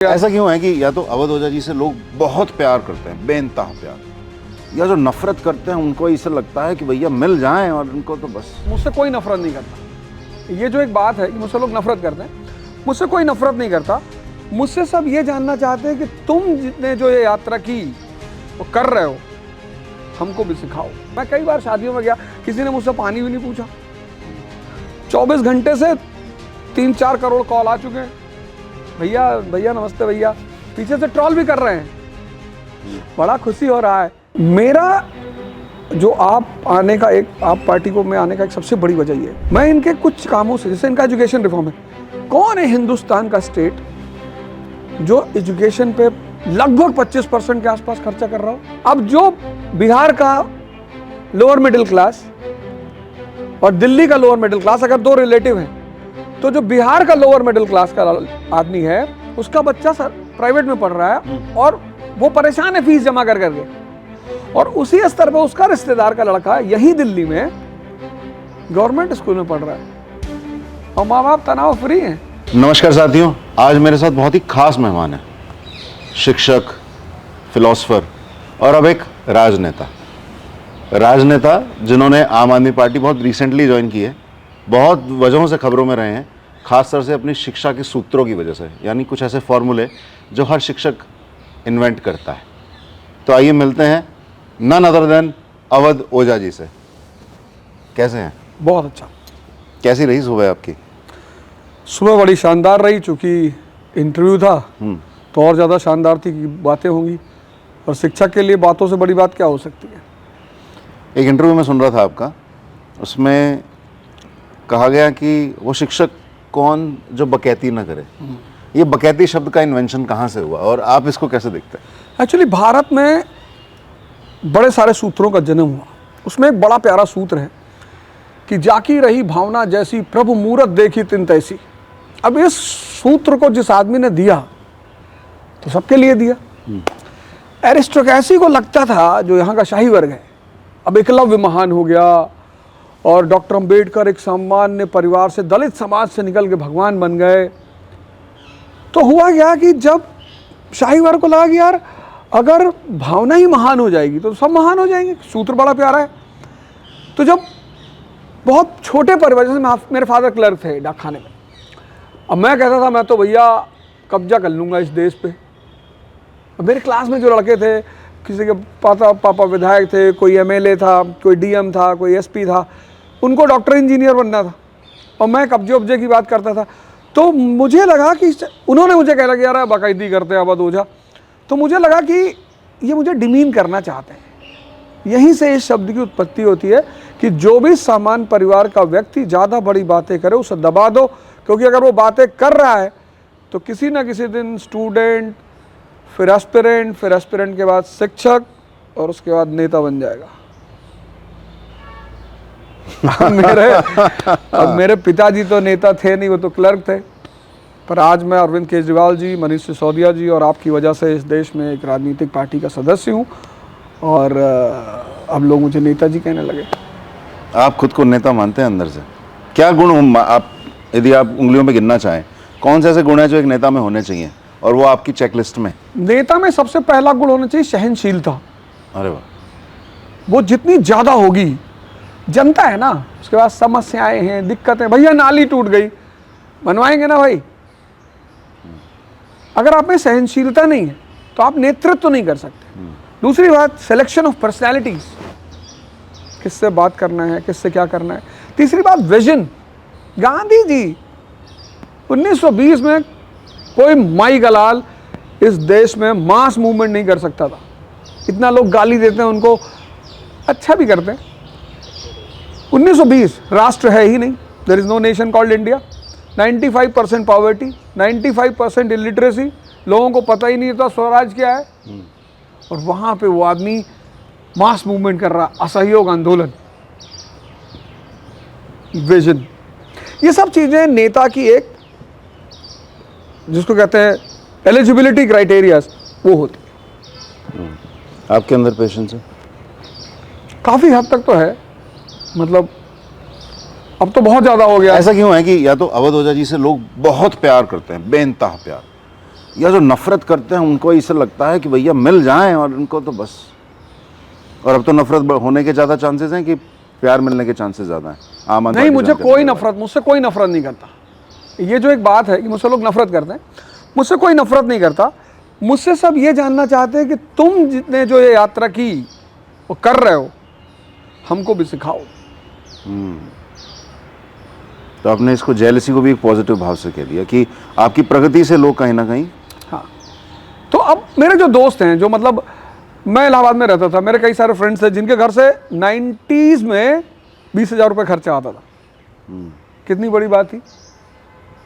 ऐसा क्यों है कि या तो अवध ओझा जी से लोग बहुत प्यार करते हैं, बेइंतहा प्यार, या जो नफरत करते हैं उनको ऐसा लगता है कि भैया मिल जाएं और उनको तो बस। मुझसे कोई नफरत नहीं करता। ये जो एक बात है कि मुझसे लोग नफरत करते हैं, मुझसे कोई नफरत नहीं करता। मुझसे सब ये जानना चाहते हैं कि तुम जितने जो ये यात्रा की वो कर रहे हो, हमको भी सिखाओ। मैं कई बार शादियों में गया, किसी ने मुझसे पानी भी नहीं पूछा। 24 घंटे से 3-4 करोड़ कॉल आ चुके हैं, भैया भैया नमस्ते भैया, पीछे से ट्रोल भी कर रहे हैं। बड़ा खुशी हो रहा है। मेरा जो आप पार्टी को में आने का एक सबसे बड़ी वजह ये, मैं इनके कुछ कामों से, जैसे इनका एजुकेशन रिफॉर्म है। कौन है हिंदुस्तान का स्टेट जो एजुकेशन पे लगभग 25% के आसपास खर्चा कर रहा हो? अब जो बिहार का लोअर मिडिल क्लास और दिल्ली का लोअर मिडिल क्लास, अगर दो रिलेटिव हैं, तो जो बिहार का लोअर मिडिल क्लास का आदमी है, उसका बच्चा प्राइवेट में पढ़ रहा है और वो परेशान है फीस जमा कर करके, और उसी स्तर पे उसका रिश्तेदार का लड़का यही दिल्ली में गवर्नमेंट स्कूल में पढ़ रहा है और माँ बाप तनाव फ्री हैं। नमस्कार साथियों, आज मेरे साथ बहुत ही खास मेहमान है, शिक्षक, फिलोसफर और अब एक राजनेता जिन्होंने आम आदमी पार्टी बहुत रिसेंटली ज्वाइन की है। बहुत वजहों से खबरों में रहे हैं, खासतौर से अपनी शिक्षा के सूत्रों की वजह से, यानी कुछ ऐसे फॉर्मूले जो हर शिक्षक इन्वेंट करता है। तो आइए मिलते हैं none other than Awadh Ojha ji से। कैसे हैं? बहुत अच्छा। कैसी रही सुबह आपकी? सुबह बड़ी शानदार रही, चूँकि इंटरव्यू था तो और ज़्यादा शानदार थी कि बातें होंगी, और शिक्षक के लिए बातों से बड़ी बात क्या हो सकती है। एक इंटरव्यू में सुन रहा था आपका, उसमें कहा गया कि वो शिक्षक कौन जो बकैती ना करे। ये बकैती शब्द का इन्वेंशन कहाँ से हुआ और आप इसको कैसे देखते हैं? एक्चुअली भारत में बड़े सारे सूत्रों का जन्म हुआ। उसमें एक बड़ा प्यारा सूत्र है कि जाकी रही भावना जैसी, प्रभु मूरत देखी तिन तैसी। अब इस सूत्र को जिस आदमी ने दिया तो सबके लिए दिया। एरिस्टोक्रेसी को लगता था, जो यहाँ का शाही वर्ग है, अब एकलव्य महान हो गया और डॉक्टर अंबेडकर एक सामान्य परिवार से, दलित समाज से निकल के भगवान बन गए। तो हुआ क्या कि जब शाही वर्ग को लगा कि यार अगर भावना ही महान हो जाएगी तो सब महान हो जाएंगे, सूत्र बड़ा प्यारा है। तो जब बहुत छोटे परिवार, जैसे मेरे फादर क्लर्क थे डाकखाने में, अब मैं कहता था मैं तो भैया कब्जा कर लूँगा इस देश पे। अब मेरे क्लास में जो लड़के थे, किसी के पापा विधायक थे, कोई एमएलए था, कोई डीएम था, कोई एसपी था, उनको डॉक्टर इंजीनियर बनना था और मैं कब्जे उब्जे की बात करता था। तो मुझे लगा कि उन्होंने मुझे कह लगा यार बाकायदी करते हैं अवध ओझा, तो मुझे लगा कि ये मुझे डिमीन करना चाहते हैं। यहीं से इस शब्द की उत्पत्ति होती है कि जो भी सामान्य परिवार का व्यक्ति ज़्यादा बड़ी बातें करे उसे दबा दो, क्योंकि अगर वो बातें कर रहा है तो किसी ना किसी दिन स्टूडेंट, फिर एस्पिरेंट के बाद शिक्षक और उसके बाद नेता बन जाएगा। अब मेरे पिताजी तो नेता थे नहीं, वो तो क्लर्क थे, पर आज मैं अरविंद केजरीवाल जी, मनीष सिसोदिया जी और आपकी वजह से इस देश में एक राजनीतिक पार्टी का सदस्य हूँ और अब लोग मुझे नेताजी कहने लगे। आप खुद को नेता मानते हैं अंदर से? क्या गुण आप, यदि आप उंगलियों में गिनना चाहें, कौन से ऐसे गुण हैं जो एक नेता में होने चाहिए और वो आपकी चेकलिस्ट में? नेता में सबसे पहला गुण होना चाहिए सहनशीलता। अरे वाह! वो जितनी ज़्यादा होगी, जनता है ना, उसके बाद समस्याएं हैं, दिक्कतें, भैया नाली टूट गई, बनवाएंगे ना भाई। अगर आप में सहनशीलता नहीं है तो आप नेतृत्व नहीं कर सकते। दूसरी बात, सिलेक्शन ऑफ पर्सनैलिटीज, किससे बात करना है, किससे क्या करना है। तीसरी बात, विजन। गांधी जी 1920 में कोई माई गलाल इस देश में मास मूवमेंट नहीं कर सकता था। इतना लोग गाली देते हैं उनको, अच्छा भी करते हैं। 1920 राष्ट्र है ही नहीं, there is no nation called India. 95% poverty, 95% illiteracy, लोगों को पता ही नहीं था स्वराज क्या है। और वहाँ पे वो आदमी मास मूवमेंट कर रहा, असहयोग आंदोलन, विजन। ये सब चीज़ें नेता की एक, जिसको कहते हैं एलिजिबिलिटी क्राइटेरियाज, वो होती। आपके अंदर पेशेंस है? काफ़ी हद तक तो है, मतलब अब तो बहुत ज़्यादा हो गया। ऐसा क्यों है कि या तो अवध ओझा जी से लोग बहुत प्यार करते हैं, बेइंतहा प्यार, या जो नफरत करते हैं उनको ऐसा लगता है कि भैया मिल जाएं और उनको तो बस। और अब तो नफरत होने के ज़्यादा चांसेस हैं कि प्यार मिलने के चांसेस ज़्यादा हैं। आम आदमी नहीं, पार्टी मुझे ज्वाइन कोई करने के नफरत, मुझसे कोई नफरत नहीं करता। ये जो एक बात है कि मुझसे लोग नफरत करते हैं, मुझसे कोई नफरत नहीं करता। मुझसे सब ये जानना चाहते हैं कि तुम जितने जो ये यात्रा की वो कर रहे हो, हमको भी सिखाओ। बाद। तो आपने इसको जेलसी को भी एक पॉजिटिव भाव से कह दिया कि आपकी प्रगति से लोग कहीं ना कहीं। हाँ, तो अब मेरे जो दोस्त हैं, जो मतलब मैं इलाहाबाद में रहता था, मेरे कई सारे फ्रेंड्स थे जिनके घर से 90s में 20,000 रुपये खर्चा आता था। कितनी बड़ी बात थी।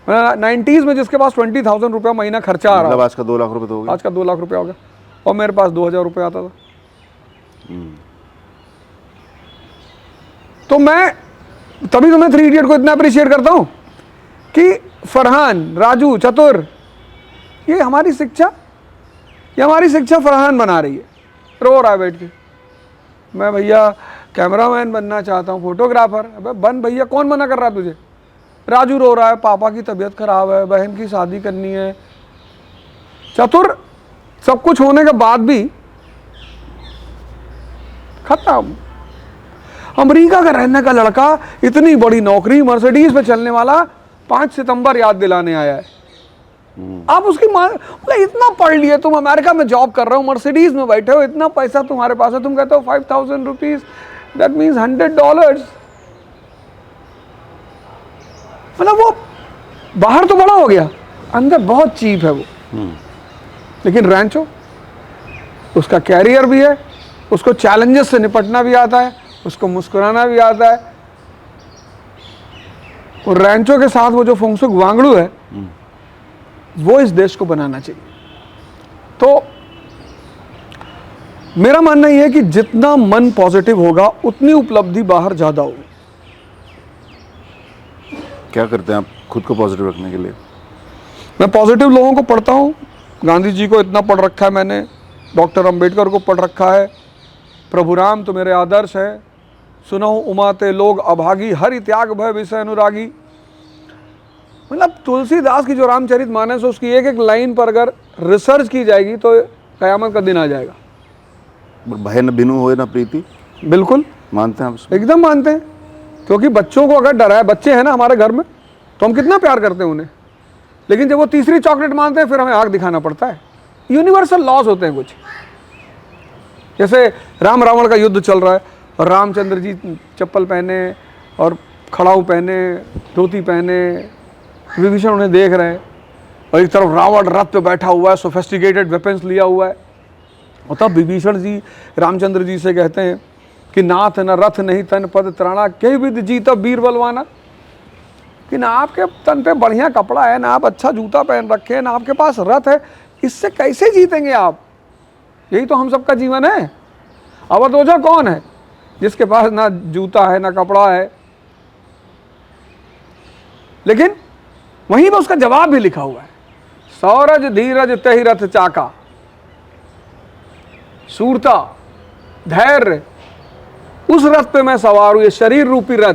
90s में जिसके पास 20,000 रुपया महीना खर्चा आ रहा मतलब हो, आज का 2 लाख रुपए तो हो गया। आज का 2 लाख रुपया हो गया, और मेरे पास 2,000 रुपये आता था। तो मैं तभी तो मैं 3 इडियट को इतना अप्रिशिएट करता हूं कि फरहान, राजू, चतुर, ये हमारी शिक्षा फरहान बना रही है। रो रहा है बैठ के, मैं भैया कैमरामैन बनना चाहता हूँ, फोटोग्राफर। अबे बन भैया, कौन मना कर रहा है तुझे। राजू रो रहा है, पापा की तबीयत खराब है, बहन की शादी करनी है। चतुर सब कुछ होने के बाद भी खत्म। अमेरिका का रहने का लड़का, इतनी बड़ी नौकरी, मर्सिडीज पे चलने वाला, 5 सितंबर याद दिलाने आया है। आप उसकी मां बोले, इतना पढ़ लिए तुम, अमेरिका में जॉब कर रहे हो, मर्सिडीज में बैठे हो, इतना पैसा तुम्हारे पास है, तुम कहते हो 5,000 रुपीज, दैट मीन्स $100। मतलब वो बाहर तो बड़ा हो गया, अंदर बहुत चीप है वो। लेकिन रैंचो, उसका कैरियर भी है, उसको चैलेंजेस से निपटना भी आता है, उसको मुस्कुराना भी आता है। और रैंचो के साथ वो जो फुंगसुक वांगड़ू है, वो इस देश को बनाना चाहिए। तो मेरा मानना यह है कि जितना मन पॉजिटिव होगा उतनी उपलब्धि बाहर ज्यादा होगी। क्या करते हैं आप खुद को पॉजिटिव रखने के लिए? मैं पॉजिटिव लोगों को पढ़ता हूँ। गांधी जी को इतना पढ़ रखा है मैंने, डॉक्टर अंबेडकर को पढ़ रखा है, प्रभु राम तो मेरे आदर्श है, सुनहु उमाते लोग अभागी, हरि त्याग भय विषय अनुरागी। मतलब तुलसीदास की जो रामचरितमानस है, उसकी एक एक लाइन पर अगर रिसर्च की जाएगी तो कयामत का दिन आ जाएगा। भय न बिनु होए न प्रीति, बिल्कुल मानते हैं आप इसको? एकदम मानते हैं, क्योंकि बच्चों को अगर डराए, बच्चे हैं ना हमारे घर में, तो हम कितना प्यार करते हैं उन्हें, लेकिन जब वो तीसरी चॉकलेट मांगते हैं फिर हमें आग दिखाना पड़ता है। यूनिवर्सल लॉज होते हैं कुछ। जैसे राम रावण का युद्ध चल रहा है और रामचंद्र जी चप्पल पहने और खड़ाऊ पहने, धोती पहने, विभीषण उन्हें देख रहे हैं, और एक तरफ रावण रथ पे बैठा हुआ है, सोफिस्टिकेटेड वेपन्स लिया हुआ है। और तब विभीषण जी रामचंद्र जी से कहते हैं कि नाथ न रथ नहीं तन पद त्राणा, कई विद जीता वीर बलवाना। कि ना आपके तन पे बढ़िया कपड़ा है, ना आप अच्छा जूता पहन रखे हैं, ना आपके पास रथ है, इससे कैसे जीतेंगे आप? यही तो हम सबका जीवन है। अवधोजा कौन है जिसके पास ना जूता है ना कपड़ा है? लेकिन वहीं पर उसका जवाब भी लिखा हुआ है, सौरज धीरज तहि रथ चाका, सूरता धैर्य उस रथ पे मैं सवार हूं, ये शरीर रूपी रथ।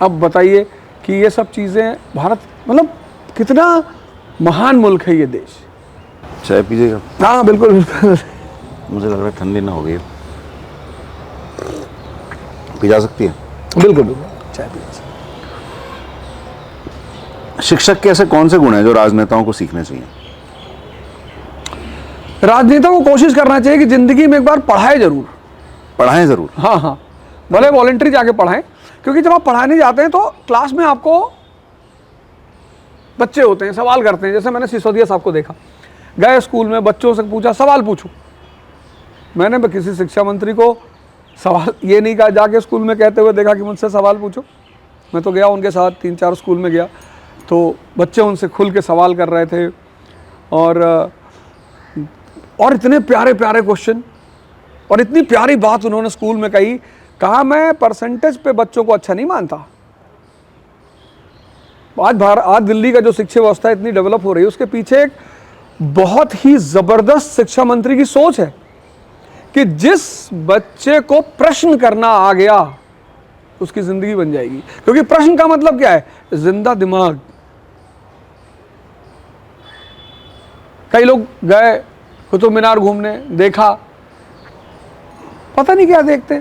अब बताइए कि ये सब चीजें, भारत मतलब कितना महान मुल्क है ये देश। चाय पीजिएगा? हाँ बिल्कुल बिल्कुल। मुझे लग रहा है ठंडी ना हो गई, पी जा सकती है? बिल्कुल बिल्कुल, चाय पीजिए। शिक्षक के ऐसे कौन से गुण हैं जो राजनेताओं को सीखने चाहिए? राजनेता को कोशिश करना चाहिए कि जिंदगी में एक बार पढ़ाए जरूर। पढ़ाएं जरूर? हाँ हाँ, भले वॉलंटरी जाके पढ़ाएं, क्योंकि जब आप पढ़ाने जाते हैं तो क्लास में आपको बच्चे होते हैं, सवाल करते हैं। जैसे मैंने सिसोदिया साहब को देखा, गए स्कूल में, बच्चों से पूछा सवाल पूछो। मैंने किसी शिक्षा मंत्री को सवाल ये नहीं कहा, जाके स्कूल में कहते हुए देखा कि मुझसे सवाल पूछो। मैं तो गया उनके साथ 3-4 स्कूल में गया, तो बच्चे उनसे खुल के सवाल कर रहे थे, और इतने प्यारे प्यारे क्वेश्चन, और इतनी प्यारी बात उन्होंने स्कूल में कही। कहा मैं परसेंटेज पे बच्चों को अच्छा नहीं मानता। आज दिल्ली का जो शिक्षा व्यवस्था इतनी डेवलप हो रही है, उसके पीछे एक बहुत ही जबरदस्त शिक्षा मंत्री की सोच है कि जिस बच्चे को प्रश्न करना आ गया उसकी जिंदगी बन जाएगी। क्योंकि प्रश्न का मतलब क्या है? जिंदा दिमाग। कई लोग गए कुतुब मीनार घूमने, देखा, पता नहीं क्या देखते।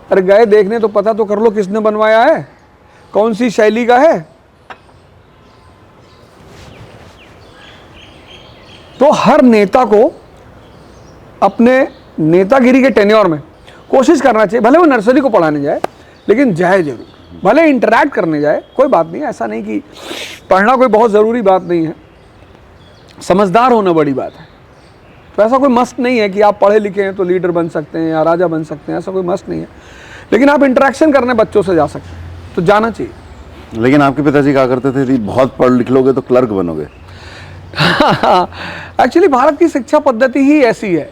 अरे गए देखने तो पता तो कर लो किसने बनवाया है, कौन सी शैली का है। तो हर नेता को अपने नेतागिरी के टेन्योर में कोशिश करना चाहिए, भले वो नर्सरी को पढ़ाने जाए लेकिन जाए जरूर, भले इंटरैक्ट करने जाए, कोई बात नहीं, ऐसा नहीं कि पढ़ना कोई बहुत ज़रूरी बात नहीं है, समझदार होना बड़ी बात है। तो ऐसा कोई मस्त नहीं है कि आप पढ़े लिखे हैं तो लीडर बन सकते हैं या राजा बन सकते हैं, ऐसा कोई मस्त नहीं है, लेकिन आप इंटरेक्शन करने बच्चों से जा सकते हैं, तो जाना चाहिए। लेकिन आपके पिताजी कहा करते थे कि बहुत पढ़ लिख लोगे तो क्लर्क बनोगे। एक्चुअली भारत की शिक्षा पद्धति ही ऐसी है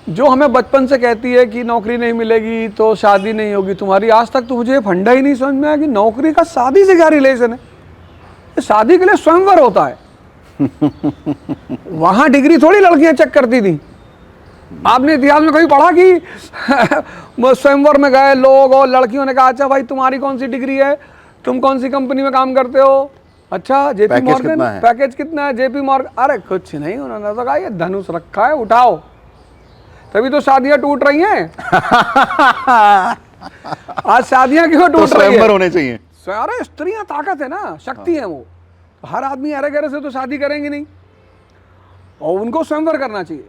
जो हमें बचपन से कहती है कि नौकरी नहीं मिलेगी तो शादी नहीं होगी तुम्हारी। आज तक तो मुझे फंडा ही नहीं समझ में आया कि नौकरी का शादी से क्या रिलेशन है। शादी के लिए स्वयंवर होता है। वहां डिग्री थोड़ी लड़कियां चेक करती थी। आपने इतिहास में कभी पढ़ा कि स्वयंवर में गए लोग और लड़कियों ने कहा अच्छा भाई तुम्हारी कौन सी डिग्री है, तुम कौन सी कंपनी में काम करते हो, अच्छा जेपी मॉर्गन, पैकेज कितना है जेपी मॉर्गन। अरे कुछ नहीं, उन्होंने तो कहा ये धनुष रखा है उठाओ, तभी तो शादियां टूट रही हैं। आज शादियां क्यों टूट रही हैं? होने चाहिए। अरे स्त्रियां ताकत है ना, शक्ति है वो, हर आदमी अरे गरे से तो शादी करेंगे नहीं, और उनको स्वयंवर करना चाहिए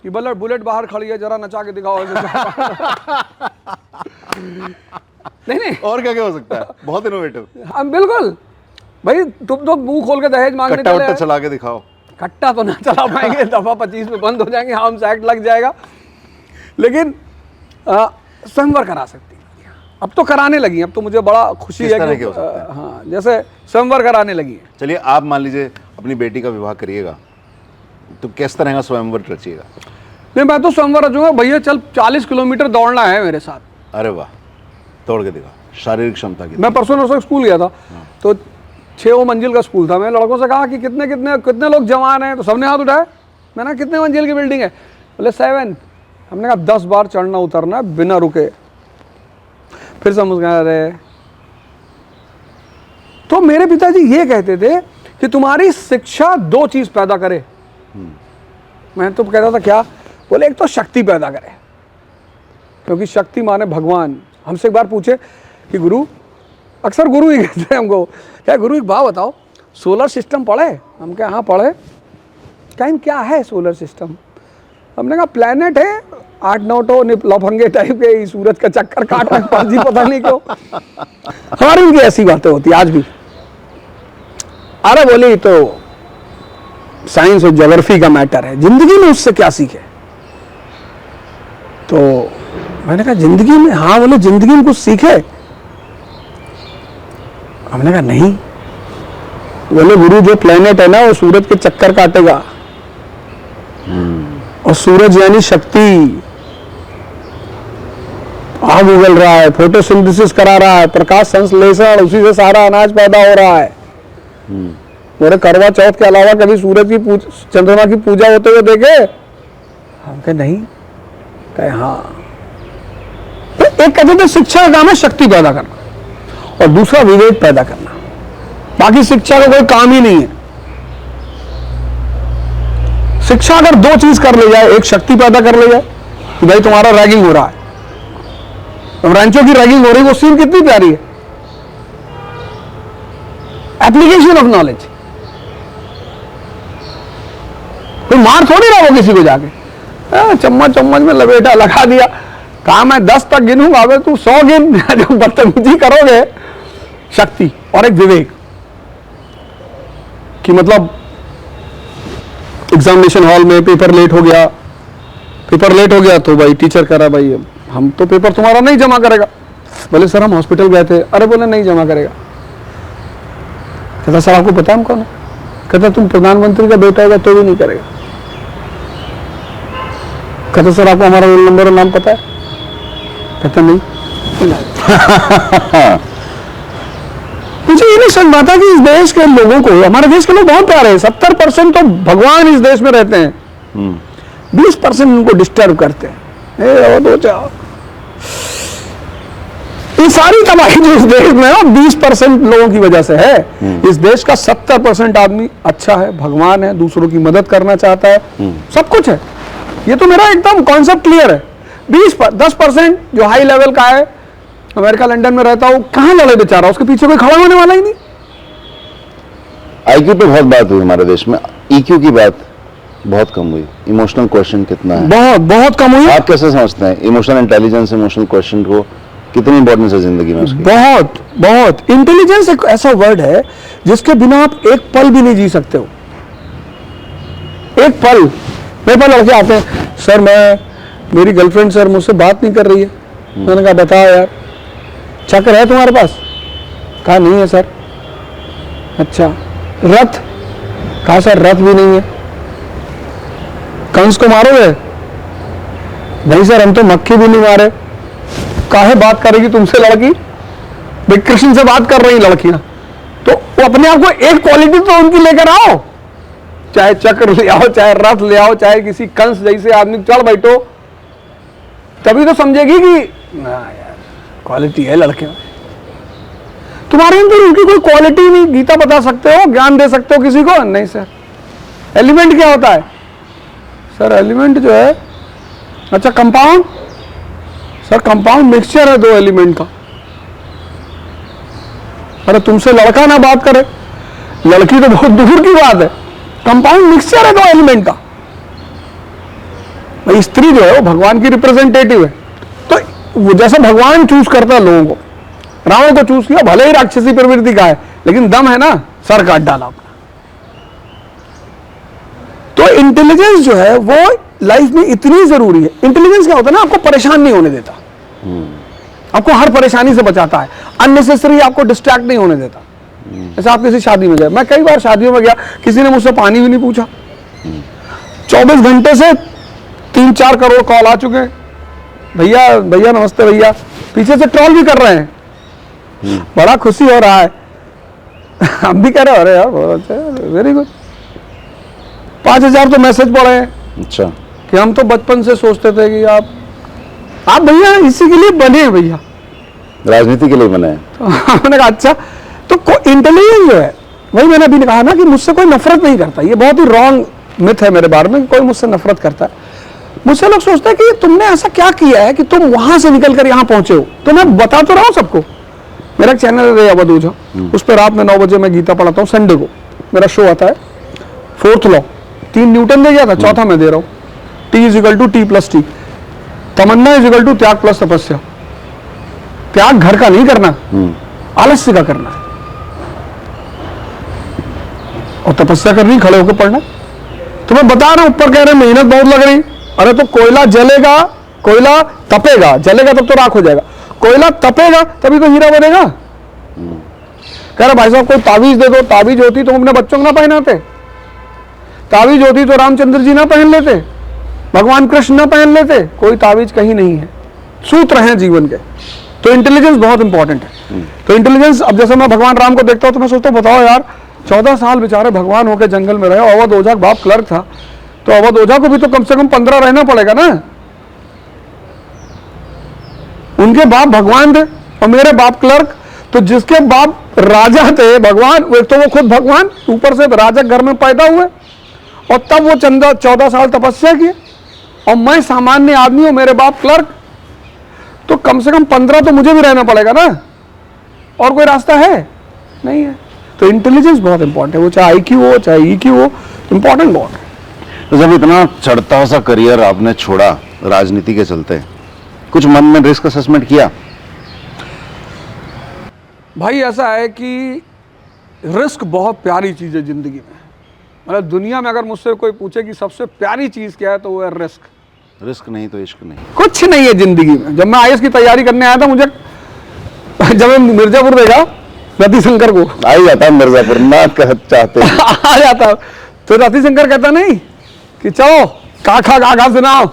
कि बुलेट बाहर खड़ी है जरा नचा के दिखाओ। नहीं और क्या क्या हो सकता है, बहुत इनोवेटिव। बिल्कुल भाई, तुम तो मुंह खोल के दहेज मांगने चले, कट्टा चला के दिखाओ। कट्टा तो ना चला पाएंगे, दफा 25 में बंद हो जाएंगे, आर्म्स एक्ट लग जाएगा, लेकिन स्वयंवर करा सकती है। अब तो कराने लगी, अब तो मुझे बड़ा खुशी है कि हाँ जैसे स्वयंवर कराने लगी है। चलिए आप मान लीजिए अपनी बेटी का विवाह करिएगा तो किस तरह का स्वयंवर रचिएगा? नहीं मैं तो स्वयंवर रचूंगा, भैया चल 40 किलोमीटर दौड़ना है मेरे साथ। अरे वाह, दौड़ के दिखा, शारीरिक क्षमता की। मैं परसों स्कूल गया था, तो 6 मंजिल का स्कूल था। मैं लड़कों से कहा कि कितने कितने कितने लोग जवान हैं, तो सबने हाथ उठाया। मैंने कहा कितने मंजिल की बिल्डिंग है, बोले 7। हमने कहा 10 बार चढ़ना उतरना बिना रुके। फिर समझ गए अरे। तो मेरे पिताजी ये कहते थे कि तुम्हारी शिक्षा 2 चीज पैदा करे। मैं तो कहता था क्या, बोले एक तो शक्ति पैदा करे, क्योंकि शक्ति माने भगवान। हमसे एक बार पूछे कि गुरु, अक्सर गुरु ही कहते हैं हमको, क्या गुरु एक बात बताओ, सोलर सिस्टम पढ़े? हम क्या हाँ पढ़े। क्या है सोलर सिस्टम? हमने कहा प्लेनेट है 8-9 तो लफंगे टाइप के सूरज का चक्कर काट रहे पाजी, पता नहीं क्यों। हमारी उनकी ऐसी बातें होती आज भी। अरे बोले तो साइंस और ज्योग्राफी का मैटर है, जिंदगी में उससे क्या सीखे? तो मैंने कहा जिंदगी में, हाँ बोले जिंदगी में कुछ सीखे? हमने कहा नहीं। बोले गुरु जो प्लेनेट है ना वो सूरज के चक्कर काटेगा, और सूरज यानी शक्ति, आग उगल रहा है, फोटोसिंथेसिस करा रहा है, प्रकाश संश्लेषण, उसी से सारा अनाज पैदा हो रहा है। मेरे करवा चौथ के अलावा कभी सूरज की चंद्रमा की पूजा होते हुए देखे? हम कहे नहीं। कहे हाँ। तो एक कहते थे शिक्षा का काम है शक्ति पैदा करना, और दूसरा विवेक पैदा करना। बाकी शिक्षा का कोई काम ही नहीं है। शिक्षा अगर 2 चीज कर ले जाए, एक शक्ति पैदा कर ले जाए कि भाई तुम्हारा रैगिंग हो रहा है, तो रैंचो की रैगिंग हो रही है, वो सीन कितनी प्यारी है, एप्लीकेशन ऑफ नॉलेज। कोई मार थोड़ी रहा वो किसी को जाके, चम्मच में लपेटा लगा दिया। कहा मैं 10 तक गिनूंगा, अगर तू 100 गिन। जो बदतमीजी करोगे, शक्ति और एक विवेक कि मतलब एग्जामिनेशन हॉल में पेपर लेट हो गया तो भाई टीचर कह रहा भाई हम तो पेपर तुम्हारा नहीं जमा करेगा। बोले सर हम हॉस्पिटल गए थे। अरे बोले नहीं जमा करेगा। कहता सर आपको पता है हम कौन है? कहता तुम प्रधानमंत्री का बेटा होगा तो भी नहीं करेगा। कहता सर आपको हमारा रोल नंबर और नाम पता है? कहता नहीं। मुझे ये नहीं समझ आता कि इस देश के लोगों को, हमारे देश के लोग बहुत प्यारे हैं, 70% तो भगवान इस देश में रहते हैं, 20% उनको डिस्टर्ब करते हैं। ये सारी तबाही जो इस देश में है 20% लोगों की वजह से है। इस देश का 70% आदमी अच्छा है, भगवान है, दूसरों की मदद करना चाहता है, सब कुछ है। ये तो मेरा एकदम कॉन्सेप्ट क्लियर है। 10% जो हाई लेवल का है, अमेरिका लंदन में रहता हूँ, कहाँ लड़े बेचारा, उसके पीछे कोई खड़ा होने वाला ही नहीं। IQ पे बहुत बात हुई हमारे देश में, EQ की बात बहुत कम हुई। इमोशनल क्वेश्चन कितना है, बहुत बहुत कम हुई। आप कैसे समझते हैं इमोशनल इंटेलिजेंस, इमोशनल क्वेश्चन को कितनी इंपॉर्टेंस है जिंदगी में उसकी? बहुत बहुत। इंटेलिजेंस एक ऐसा वर्ड है जिसके बिना आप एक पल भी नहीं जी सकते हो। एक पल। मेरे पास लड़के आते हैं, सर मेरी गर्लफ्रेंड सर मुझसे बात नहीं कर रही है। मैंने कहा बताओ यार, चक्र है तुम्हारे पास? कहा नहीं है सर। अच्छा, रथ? कहा सर रथ भी नहीं है। कंस को मारोगे? नहीं सर हम तो मक्खी भी नहीं मारे। काहे बात करेगी तुमसे लड़की? भाई कृष्ण से बात कर रही लड़कियां, तो वो अपने आप को एक क्वालिटी तो उनकी लेकर आओ, चाहे चक्र ले आओ, चाहे रथ ले आओ, चाहे किसी कंस जैसे आदमी चल बैठो, तभी तो समझेगी कि ना यार क्वालिटी है लड़के में। तुम्हारे अंदर उनकी कोई क्वालिटी नहीं। गीता बता सकते हो, ज्ञान दे सकते हो किसी को? नहीं सर। एलिमेंट क्या होता है? सर एलिमेंट जो है, अच्छा कंपाउंड? सर कंपाउंड मिक्सचर है दो एलिमेंट का। अरे तुमसे लड़का ना बात करे, लड़की तो बहुत दूर की बात है, कंपाउंड मिक्सचर है दो एलिमेंट का। भाई स्त्री जो है वो भगवान की रिप्रेजेंटेटिव है, तो वो जैसे भगवान चूज करता है लोगों को, रावण को चूज किया, भले ही राक्षसी प्रवृत्ति का है, लेकिन दम है ना, सर काट डाला अपना। तो इंटेलिजेंस जो है वो लाइफ में इतनी जरूरी है। इंटेलिजेंस क्या होता है ना, आपको परेशान नहीं होने देता, आपको हर परेशानी से बचाता है, अननेसेसरी आपको डिस्ट्रैक्ट नहीं होने देता। जैसे आप किसी शादी में गए, मैं कई बार शादियों में गया, किसी ने मुझसे पानी भी नहीं पूछा। 24 घंटे से 3-4 करोड़ कॉल आ चुके हैं, भैया भैया नमस्ते भैया, पीछे से ट्रोल भी कर रहे हैं, बड़ा खुशी हो रहा है। हम भी कह रहे हो, अरे यार बहुत अच्छा, वेरी गुड। 5000 तो मैसेज पड़े हैं। अच्छा, कि हम तो बचपन से सोचते थे कि आप भैया इसी के लिए बने हैं भैया, राजनीति के लिए बने हैं। तो हमने कहा अच्छा, तो इंटेलिजेंस जो है, वही मैंने अभी कहा ना कि मुझसे कोई नफरत नहीं करता। ये बहुत ही रॉन्ग मिथ है मेरे बारे में, कोई मुझसे नफरत करता है। मुझसे लोग सोचते हैं कि तुमने ऐसा क्या किया है कि तुम वहां से निकल कर यहाँ पहुंचे हो। तो मैं बता तो रहा हूँ सबको, मेरा एक चैनल है अवध ओझा, उस पर रात में 9 बजे मैं गीता पढ़ाता हूँ। संडे को मेरा शो आता है, 4th लॉ, 3 न्यूटन दे गया था, चौथा मैं दे रहा हूँ, T=T+T, तमन्ना = त्याग प्लस तपस्या। त्याग घर का नहीं करना, आलस्य का करना है, और तपस्या करनी, खड़े होकर पढ़ना। तो मैं बता रहा हूं, ऊपर कह रहे मेहनत बहुत लग रही। अरे तो कोयला जलेगा, कोयला तपेगा, जलेगा तब तो राख हो जाएगा, कोयला तपेगा तभी तो हीरा बनेगा। कह रहा भाई साहब कोई ताबीज दे दो। ताबीज होती तो अपने बच्चों को ना पहनाते, ताबीज होती तो रामचंद्र जी ना पहन लेते, भगवान कृष्ण ना पहन लेते। कोई ताबीज कहीं नहीं है, सूत्र हैं जीवन के। तो इंटेलिजेंस बहुत इंपॉर्टेंट है। तो इंटेलिजेंस, अब जैसे मैं भगवान राम को देखता हूं तो मैं सोचता हूं, बताओ यार 14 साल बेचारे भगवान होकर जंगल में रहे। अवध ओझा का बाप क्लर्क था, तो अवध ओझा को भी तो कम से कम 15 रहना पड़ेगा ना। उनके बाप भगवान थे और मेरे बाप क्लर्क, तो जिसके बाप राजा थे भगवान, तो वो खुद भगवान, ऊपर से राजा घर में पैदा हुए, और तब वो 14 साल तपस्या किए, और मैं सामान्य आदमी हूं, मेरे बाप क्लर्क, तो कम से कम 15 तो मुझे भी रहना पड़ेगा ना, और कोई रास्ता है नहीं है। तो इंटेलिजेंस बहुत इंपॉर्टेंट है, वो चाहे IQ हो चाहे EQ हो, इंपॉर्टेंट बहुत है। तो जब इतना चढ़ता सा करियर आपने छोड़ा राजनीति के चलते, कुछ मन में रिस्क असेसमेंट किया? भाई ऐसा है कि रिस्क बहुत प्यारी चीज़ है ज़िंदगी में। मतलब दुनिया में अगर मुझसे कोई पूछे कि सबसे प्यारी चीज़ क्या है, तो वो है रिस्क। रिस्क नहीं तो इश्क नहीं, कुछ नहीं है ज़िंदगी में। जब मैं IAS की तैयारी करने आया था, मुझे जब मैं मिर्जापुर देखा रतिशंकर को, आ ही जाता मिर्जापुर ना चाहते आ जाता, तो रतिशंकर कहता नहीं कि चलो काखा सुनाओ,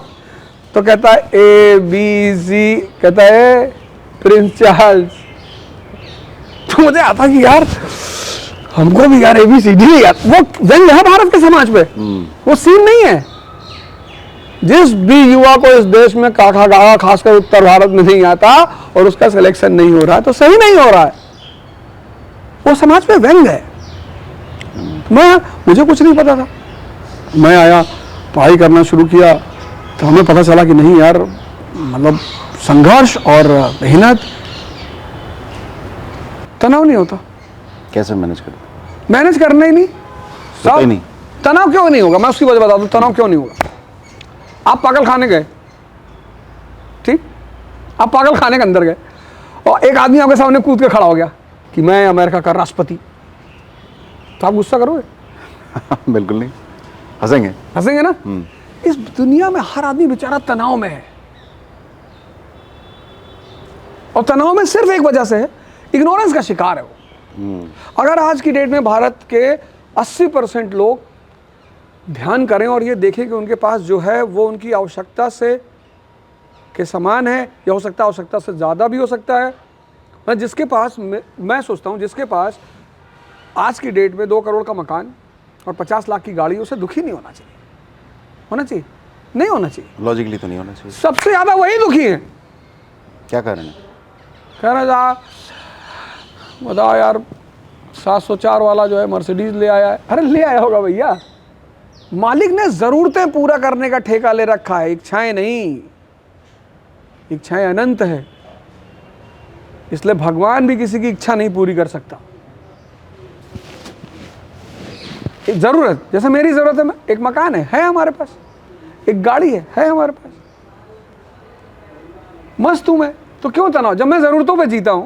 तो कहता है ABC, कहता है प्रिंस चार्ल्स। तो मुझे आता कि यार हमको भी यार ABCD, यार वो व्यंग है भारत के समाज पे, वो सीन नहीं है। जिस भी युवा को इस देश में काका गागा खासकर उत्तर भारत में नहीं आता और उसका सिलेक्शन नहीं हो रहा है तो सही नहीं हो रहा है, वो समाज पे व्यंग है। मुझे कुछ नहीं पता था, मैं आया पढ़ाई करना शुरू किया तो हमें पता चला कि नहीं यार, मतलब संघर्ष और मेहनत, तनाव नहीं होता। कैसे मैनेज कर? मैनेज करना ही नहीं, सब नहीं। तनाव क्यों नहीं होगा, मैं उसकी वजह बता दूं तनाव क्यों नहीं होगा। आप पागल खाने गए, ठीक, आप पागल खाने के अंदर गए और एक आदमी आपके सामने कूद के खड़ा हो गया कि मैं अमेरिका का राष्ट्रपति, तो आप गुस्सा करोगे? बिल्कुल नहीं, हंसेंगे। हंसेंगे ना। इस दुनिया में हर आदमी बेचारा तनाव में है, और तनाव में सिर्फ एक वजह से है, इग्नोरेंस का शिकार है वो। अगर आज की डेट में भारत के 80% लोग ध्यान करें और ये देखें कि उनके पास जो है वो उनकी आवश्यकता से के समान है, या हो सकता है आवश्यकता से ज़्यादा भी हो सकता है। मैं जिसके पास, मैं सोचता हूँ जिसके पास आज की डेट में 2 करोड़ का मकान और 50 लाख की गाड़ी, उसे दुखी नहीं होना चाहिए। होना चाहिए? नहीं होना चाहिए। लॉजिकली तो नहीं होना चाहिए। सबसे ज़्यादा वही दुखी है। क्या कारण है? कह रहे जा बताओ यार, 704 वाला जो है मर्सिडीज ले आया है। अरे ले आया होगा भैया, मालिक ने ज़रूरतें पूरा करने का ठेका ले रखा है, इच्छाएं नहीं। इच्छाएं अनंत है, इसलिए भगवान भी किसी की इच्छा नहीं पूरी कर सकता। एक ज़रूरत, जैसे मेरी ज़रूरत है, एक मकान है हमारे पास, एक गाड़ी है हमारे पास, मस्त हूं मैं, तो क्यों तनाव जब मैं ज़रूरतों पे जीता हूं।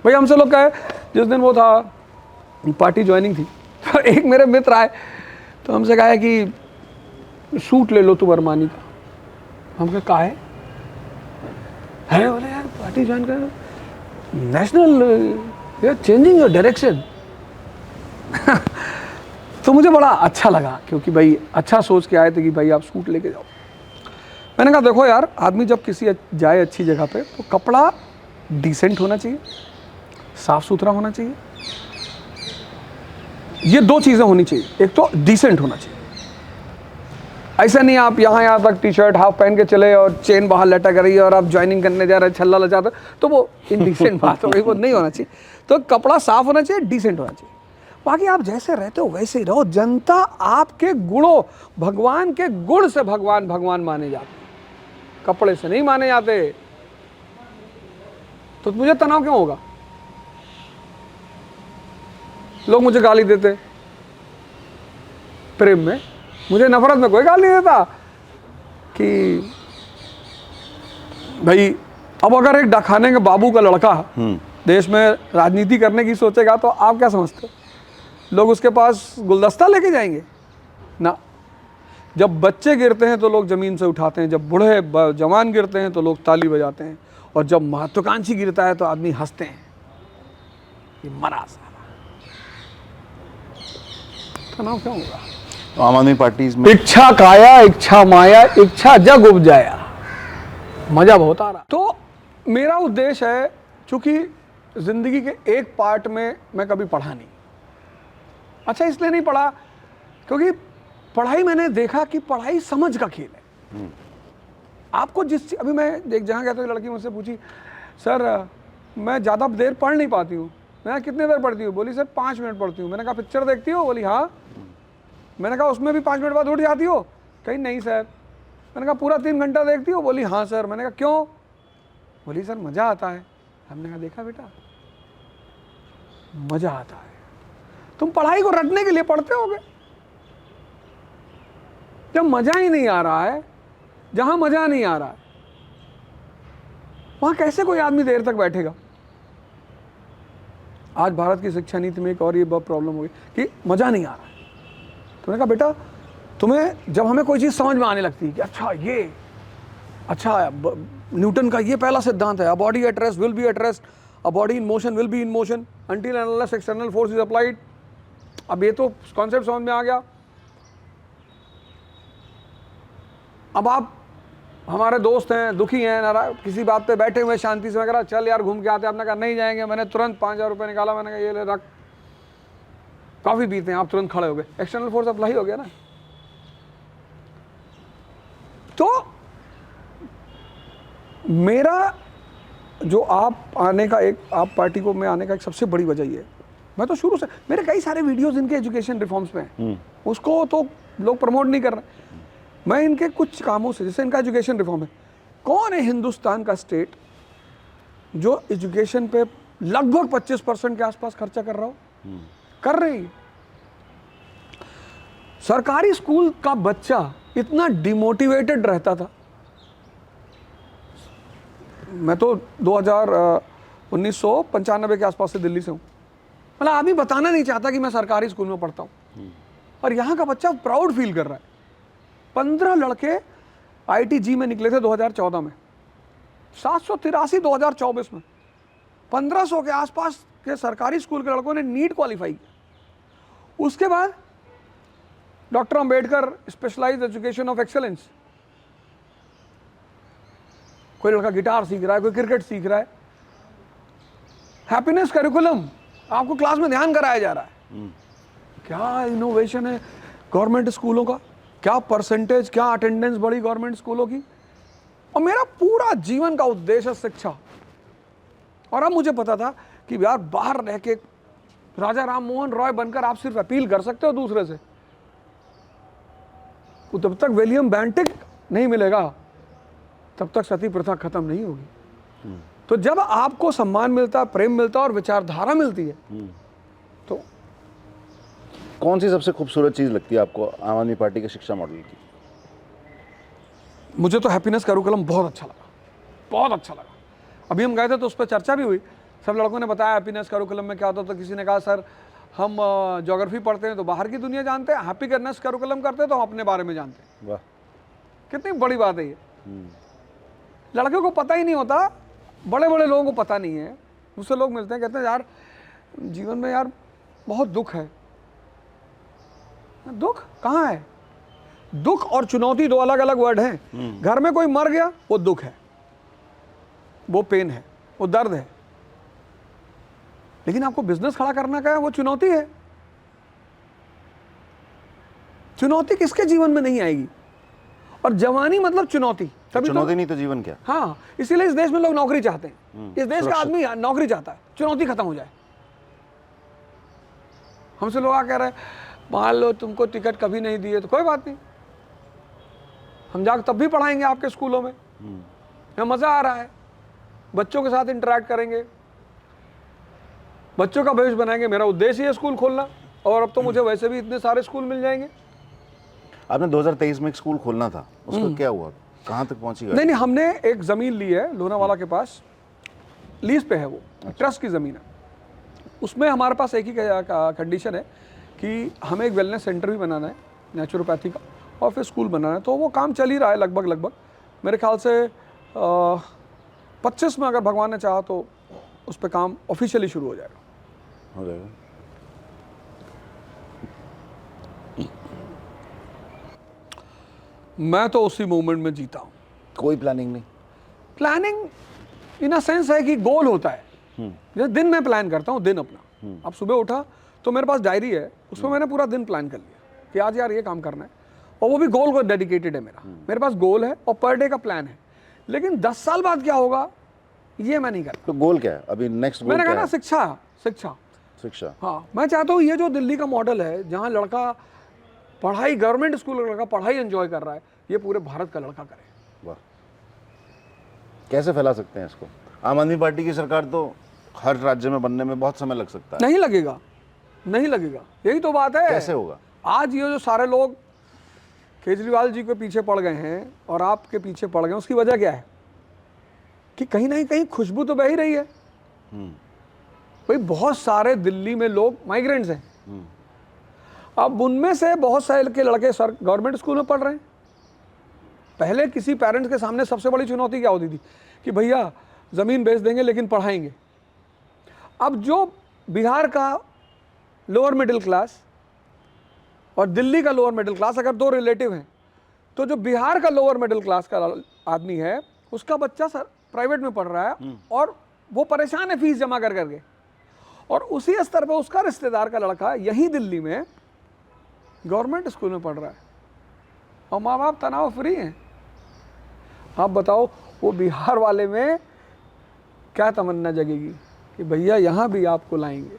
भाई हमसे लोग कहे, जिस दिन वो था पार्टी ज्वाइनिंग थी, तो एक मेरे मित्र आए तो हमसे कहा कि सूट ले लो तुम अरमानी का। हम कहा है बोले यार पार्टी ज्वाइन कर, national, you are changing your direction. तो मुझे बड़ा अच्छा लगा, क्योंकि भाई अच्छा सोच के आए थे कि भाई आप सूट लेके जाओ। मैंने कहा देखो यार, आदमी जब किसी जाए अच्छी जगह पे तो कपड़ा डिसेंट होना चाहिए, साफ सुथरा होना चाहिए, ये 2 चीज़ें होनी चाहिए। एक तो डिसेंट होना चाहिए, ऐसा नहीं आप यहाँ तक टी शर्ट हाफ पहन के चले और चेन बाहर लटक रही है और आप ज्वाइनिंग करने जा रहे हैं छल्ला लचाते, तो वो इनडिसेंट बात हो गई, वो नहीं होना चाहिए। तो कपड़ा साफ होना चाहिए, डिसेंट होना चाहिए। बाकी आप जैसे रहते हो वैसे ही रहो। जनता आपके गुणों, भगवान के गुण से भगवान माने जाते, कपड़े से नहीं माने जाते। तो मुझे तनाव क्यों होगा? लोग मुझे गाली देते प्रेम में, मुझे नफरत में कोई गाली नहीं देता कि भाई, अब अगर एक डाकखाने के बाबू का लड़का देश में राजनीति करने की सोचेगा तो आप क्या समझते हो, लोग उसके पास गुलदस्ता लेके जाएंगे ना। जब बच्चे गिरते हैं तो लोग ज़मीन से उठाते हैं, जब बूढ़े जवान गिरते हैं तो लोग ताली बजाते हैं, और जब महत्वाकांक्षी गिरता है तो आदमी हंसते हैं, ये मरा साला। तनाव क्यों होगा? तो आम आदमी पार्टी में इच्छा काया इच्छा माया इच्छा जग उपजाया, मजा बहुत आ रहा। तो मेरा उद्देश्य है, चूंकि जिंदगी के एक पार्ट में मैं कभी पढ़ा नहीं। अच्छा इसलिए नहीं पढ़ा क्योंकि पढ़ाई, मैंने देखा कि पढ़ाई समझ का खेल है। आपको अभी मैं एक जगह गया तो लड़की मुझसे पूछी, सर मैं ज़्यादा देर पढ़ नहीं पाती हूँ। मैंने कितने देर पढ़ती हूँ? बोली सर 5 मिनट पढ़ती हूँ। मैंने कहा पिक्चर देखती हो? बोली हाँ। मैंने कहा उसमें भी 5 मिनट बाद उठ जाती हो? कहीं नहीं सर। मैंने कहा पूरा 3 घंटा देखती हो? बोली हाँ सर। मैंने कहा क्यों? बोली सर मज़ा आता है। हमने कहा देखा बेटा, मज़ा आता है। तुम पढ़ाई को रटने के लिए पढ़ते होगे, जब मज़ा ही नहीं आ रहा है, जहाँ मज़ा नहीं आ रहा है वहाँ कैसे कोई आदमी देर तक बैठेगा? आज भारत की शिक्षा नीति में एक और ये बहुत प्रॉब्लम हो गई कि मज़ा नहीं आ रहा है। तो मैंने कहा बेटा, तुम्हें जब हमें कोई चीज़ समझ में आने लगती है कि अच्छा न्यूटन का ये पहला सिद्धांत है, a body at rest will be at rest, a body in motion will be in motion until and unless external force is applied. अब ये तो कॉन्सेप्ट समझ में आ गया। अब आप हमारे दोस्त हैं, दुखी हैं, नाराज, किसी बात पे बैठे हुए शांति से, मैं कह रहा चल यार घूम के आते हैं। आपने कहा नहीं जाएंगे। मैंने तुरंत 5000 रुपये निकाला, मैंने कहा ये ले रख, कॉफ़ी पीते हैं। आप तुरंत खड़े हो गए, एक्सटर्नल फोर्स अप्लाई हो गया ना। मेरा जो आप पार्टी को मैं आने का एक सबसे बड़ी वजह ये है, मैं तो शुरू से, मेरे कई सारे वीडियोस इनके एजुकेशन रिफॉर्म्स पे हैं, उसको तो लोग प्रमोट नहीं कर रहे। मैं इनके कुछ कामों से, जैसे इनका एजुकेशन रिफॉर्म है, कौन है हिंदुस्तान का स्टेट जो एजुकेशन पे लगभग 25% के आसपास खर्चा कर रहा हो? कर रही है। सरकारी स्कूल का बच्चा इतना डिमोटिवेटेड रहता था। मैं तो 1995 के आसपास से दिल्ली से हूँ, मतलब आदमी बताना नहीं चाहता कि मैं सरकारी स्कूल में पढ़ता हूँ, और यहाँ का बच्चा प्राउड फील कर रहा है। 15 लड़के IIT में निकले थे 2014 में, 783 2024 में, 1500 के आसपास के सरकारी स्कूल के लड़कों ने नीट क्वालिफाई किया। उसके बाद doctor Ambedkar specialised education of excellence, कोई लड़का गिटार सीख रहा है, कोई क्रिकेट सीख रहा है। हैप्पीनेस करिकुलम, आपको क्लास में ध्यान कराया जा रहा है। क्या इनोवेशन है गवर्नमेंट स्कूलों का, क्या परसेंटेज, क्या अटेंडेंस बढ़ी गवर्नमेंट स्कूलों की। और मेरा पूरा जीवन का उद्देश्य है शिक्षा। और अब मुझे पता था कि यार बाहर रह के राजा राम मोहन रॉय बनकर आप सिर्फ अपील कर सकते हो दूसरे से, तो तब तक विलियम बेंटिक नहीं मिलेगा, तब तक सती प्रथा खत्म नहीं होगी। तो जब आपको सम्मान मिलता है, प्रेम मिलता है और विचारधारा मिलती है, तो कौन सी सबसे खूबसूरत चीज़ लगती है आपको आम आदमी पार्टी के शिक्षा मॉडल की? मुझे तो हैप्पीनेस करिकुलम बहुत अच्छा लगा, बहुत अच्छा लगा। अभी हम गए थे तो उस पर चर्चा भी हुई, सब लड़कों ने बताया हैप्पीनेस करिकुलम में क्या होता है। तो किसी ने कहा सर हम ज्योग्राफी पढ़ते हैं तो बाहर की दुनिया जानते हैं, हैप्पीनेस करिकुलम करते हैं तो हम अपने बारे में जानते हैं। वाह, कितनी बड़ी बात है ये। लड़कों को पता ही नहीं होता, बड़े बड़े लोगों को पता नहीं है। मुझसे लोग मिलते हैं, कहते हैं यार जीवन में यार बहुत दुख है। दुख कहाँ है? दुख और चुनौती दो अलग अलग वर्ड हैं। घर में कोई मर गया वो दुख है, वो पेन है, वो दर्द है। लेकिन आपको बिजनेस खड़ा करना क्या है, वो चुनौती है। चुनौती किसके जीवन में नहीं आएगी? और जवानी मतलब चुनौती, तभी चुनौती नहीं तो जीवन क्या? हाँ, इसीलिए इस देश में लोग नौकरी चाहते हैं। इस देश का आदमी नौकरी चाहता है, चुनौती खत्म हो जाए। हमसे लोग आ कह रहे हैं मान लो तुमको टिकट कभी नहीं दिए तो कोई बात नहीं, हम जाकर तब भी पढ़ाएंगे आपके स्कूलों में। यहाँ मज़ा आ रहा है, बच्चों के साथ इंटरेक्ट करेंगे, बच्चों का भविष्य बनाएंगे। मेरा उद्देश्य है स्कूल खोलना, और अब तो मुझे वैसे भी इतने सारे स्कूल मिल जाएंगे। आपने 2023 में एक स्कूल खोलना था, उसका क्या हुआ, कहाँ तक पहुँची? नहीं, हमने एक ज़मीन ली है लोनावाला के पास, लीज पे है, वो ट्रस्ट की ज़मीन है। उसमें हमारे पास एक ही कंडीशन है कि हमें एक वेलनेस सेंटर भी बनाना है नेचुरोपैथी का, और फिर स्कूल बनाना है। तो वो काम चल ही रहा है लगभग मेरे ख्याल से 25 में अगर भगवान ने चाहा तो उस पर काम ऑफिशियली शुरू हो जाएगा। हो जाएगा। मैं तो उसी मूवमेंट में जीता हूँ। कोई प्लानिंग नहीं? प्लानिंग इन अ सेंस है कि गोल होता है। जैसे दिन में प्लान करता हूँ, दिन अपना। अब सुबह उठा तो मेरे पास डायरी है, उसमें मैंने पूरा दिन प्लान कर लिया कि आज यार ये काम करना है, और वो भी गोल को डेडिकेटेड है मेरा। मेरे पास गोल है और पर डे का प्लान है। लेकिन 10 साल बाद क्या होगा ये मैं नहीं करता। तो गोल क्या है अभी? नेक्स्ट गोल मैंने क्या कहा ना, है? शिक्षा। हाँ, मैं चाहता हूँ ये जो दिल्ली का मॉडल है जहाँ लड़का पढ़ाई, गवर्नमेंट स्कूल का लड़का पढ़ाई एंजॉय कर रहा है, ये पूरे भारत का लड़का करे। वाह, कैसे फैला सकते हैं इसको? आम आदमी पार्टी की सरकार तो हर राज्य में बनने में बहुत समय लग सकता है। नहीं लगेगा, यही तो बात है। कैसे होगा? आज ये जो सारे लोग केजरीवाल जी के पीछे पड़ गए हैं और आपके पीछे पड़ गए हैं, उसकी वजह क्या है? कि कहीं ना कहीं खुशबू तो बह ही रही है। भाई बहुत सारे दिल्ली में लोग माइग्रेंट्स हैं, अब उनमें से बहुत सारे के लड़के सर गवर्नमेंट स्कूल में पढ़ रहे हैं। पहले किसी पेरेंट्स के सामने सबसे बड़ी चुनौती क्या होती थी कि भैया ज़मीन बेच देंगे लेकिन पढ़ाएंगे। अब जो बिहार का लोअर मिडिल क्लास और दिल्ली का लोअर मिडिल क्लास, अगर दो रिलेटिव हैं, तो जो बिहार का लोअर मिडिल क्लास का आदमी है उसका बच्चा सर प्राइवेट में पढ़ रहा है और वो परेशान है फीस जमा कर करके, और उसी स्तर पे उसका रिश्तेदार का लड़का यहीं दिल्ली में गवर्नमेंट स्कूल में पढ़ रहा है और माँ बाप तनाव फ्री हैं। आप बताओ वो बिहार वाले में क्या तमन्ना जगेगी कि भैया यहाँ भी आपको लाएंगे।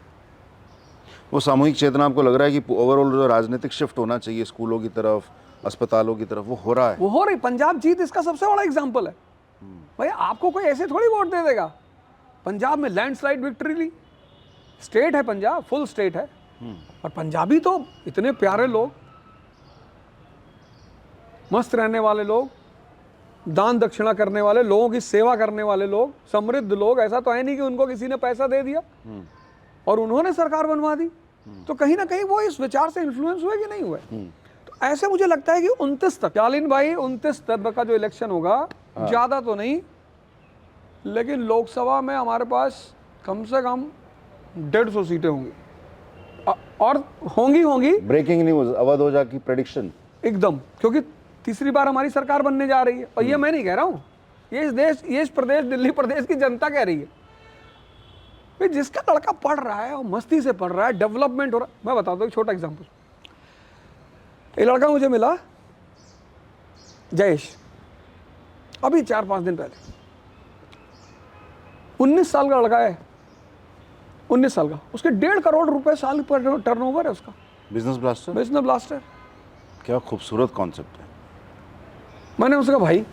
वो सामूहिक चेतना आपको लग रहा है कि ओवरऑल जो राजनीतिक शिफ्ट होना चाहिए स्कूलों की तरफ, अस्पतालों की तरफ, वो हो रहा है? वो हो रही। पंजाब जीत इसका सबसे बड़ा एग्जाम्पल है। भाई आपको कोई ऐसे थोड़ी वोट दे देगा। पंजाब में लैंडस्लाइड विक्ट्री ली। स्टेट है पंजाब, फुल स्टेट है। और पंजाबी तो इतने प्यारे लोग, मस्त रहने वाले लोग, दान दक्षिणा करने वाले लोगों की सेवा करने वाले लोग, समृद्ध लोग। ऐसा तो है नहीं कि उनको किसी ने पैसा दे दिया और उन्होंने सरकार बनवा दी। तो कहीं ना कहीं वो इस विचार से इन्फ्लुएंस हुए कि नहीं हुए। तो ऐसे मुझे लगता है कि 29 तक, शालीन भाई 29 तक का जो इलेक्शन होगा, ज्यादा तो नहीं, लेकिन लोकसभा में हमारे पास कम से कम 150 सीटें होंगी। और होंगी ब्रेकिंग न्यूज, अवध ओझा की प्रेडिक्शन एकदम, क्योंकि तीसरी बार हमारी सरकार बनने जा रही है। और ये मैं नहीं कह रहा हूं, ये इस प्रदेश, दिल्ली प्रदेश की जनता कह रही है। भाई जिसका लड़का पढ़ रहा है और मस्ती से पढ़ रहा है, डेवलपमेंट हो रहा है। मैं बताता हूँ एक छोटा एग्जांपल। एक लड़का मुझे मिला, जयेश, अभी 4-5 दिन पहले। 19 साल का लड़का है, 19 साल का। उसके 1.5 करोड़ रुपए साल पर टर्नओवर है उसका। Business blaster. क्या खूबसूरत कॉन्सेप्ट है। मैंने उसका भाई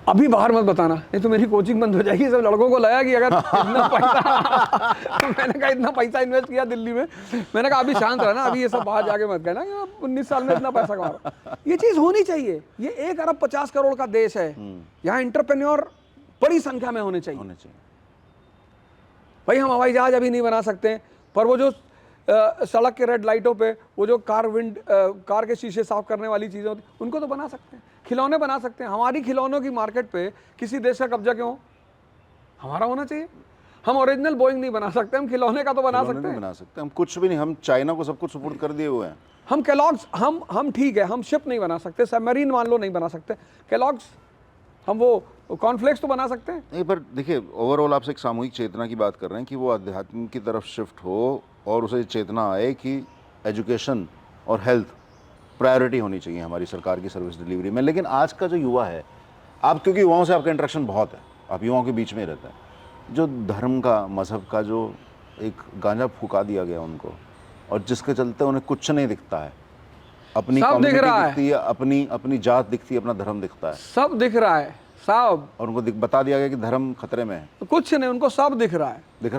अभी बाहर मत बताना, नहीं तो मेरी कोचिंग बंद हो जाएगी। सब लड़कों को लगा कि अगर इतना पैसा तो मैंने कहा इतना पैसा इन्वेस्ट किया दिल्ली में, मैंने कहा अभी शांत रहना, अभी ये सब बाहर जाके मत कहना कि 19 साल में इतना पैसा कमा रहा। ये चीज़ होनी चाहिए। ये 1 अरब 50 करोड़ का देश है, यहाँ एंटरप्रेन्योर बड़ी संख्या में होने चाहिए। भाई हम हवाई जहाज अभी नहीं बना सकते, पर वो जो सड़क के रेड लाइटों पे वो जो कार के शीशे साफ करने वाली चीज़ें होती, उनको तो बना सकते हैं। खिलौने बना सकते हैं। हमारी खिलौनों की मार्केट पे किसी देश का कब्जा क्यों? हमारा होना चाहिए। हम ओरिजिनल बोइंग नहीं बना सकते, हम खिलौने का तो बना सकते हैं। हम कुछ भी नहीं, हम चाइना को सब कुछ सुपुर्द कर दिए हुए हैं। हम केलॉग्स, हम ठीक है, हम शिप नहीं बना सकते, सबमरीन मान लो नहीं बना सकते, केलॉग्स हम वो कॉर्नफ्लेक्स तो बना सकते हैं। नहीं, पर देखिए ओवरऑल आपसे एक सामूहिक चेतना की बात कर रहे हैं कि वो अध्यात्म की तरफ शिफ्ट हो और उसे चेतना आए कि एजुकेशन और हेल्थ प्रायोरिटी होनी चाहिए हमारी सरकार की सर्विस डिलीवरी में। लेकिन आज का जो युवा है, आप क्योंकि युवाओं से आपका इंटरेक्शन बहुत है, आप युवाओं के बीच में रहता है, जो धर्म का, मजहब का जो एक गांजा फूका दिया गया उनको, और जिसके चलते उन्हें कुछ नहीं दिखता है, अपनी कम्युनिटी दिखती है, अपनी जात दिखती है, अपना धर्म दिखता है, सब दिख रहा है सब। और उनको बता दिया गया कि धर्म खतरे में है। कुछ नहीं, उनको सब दिख रहा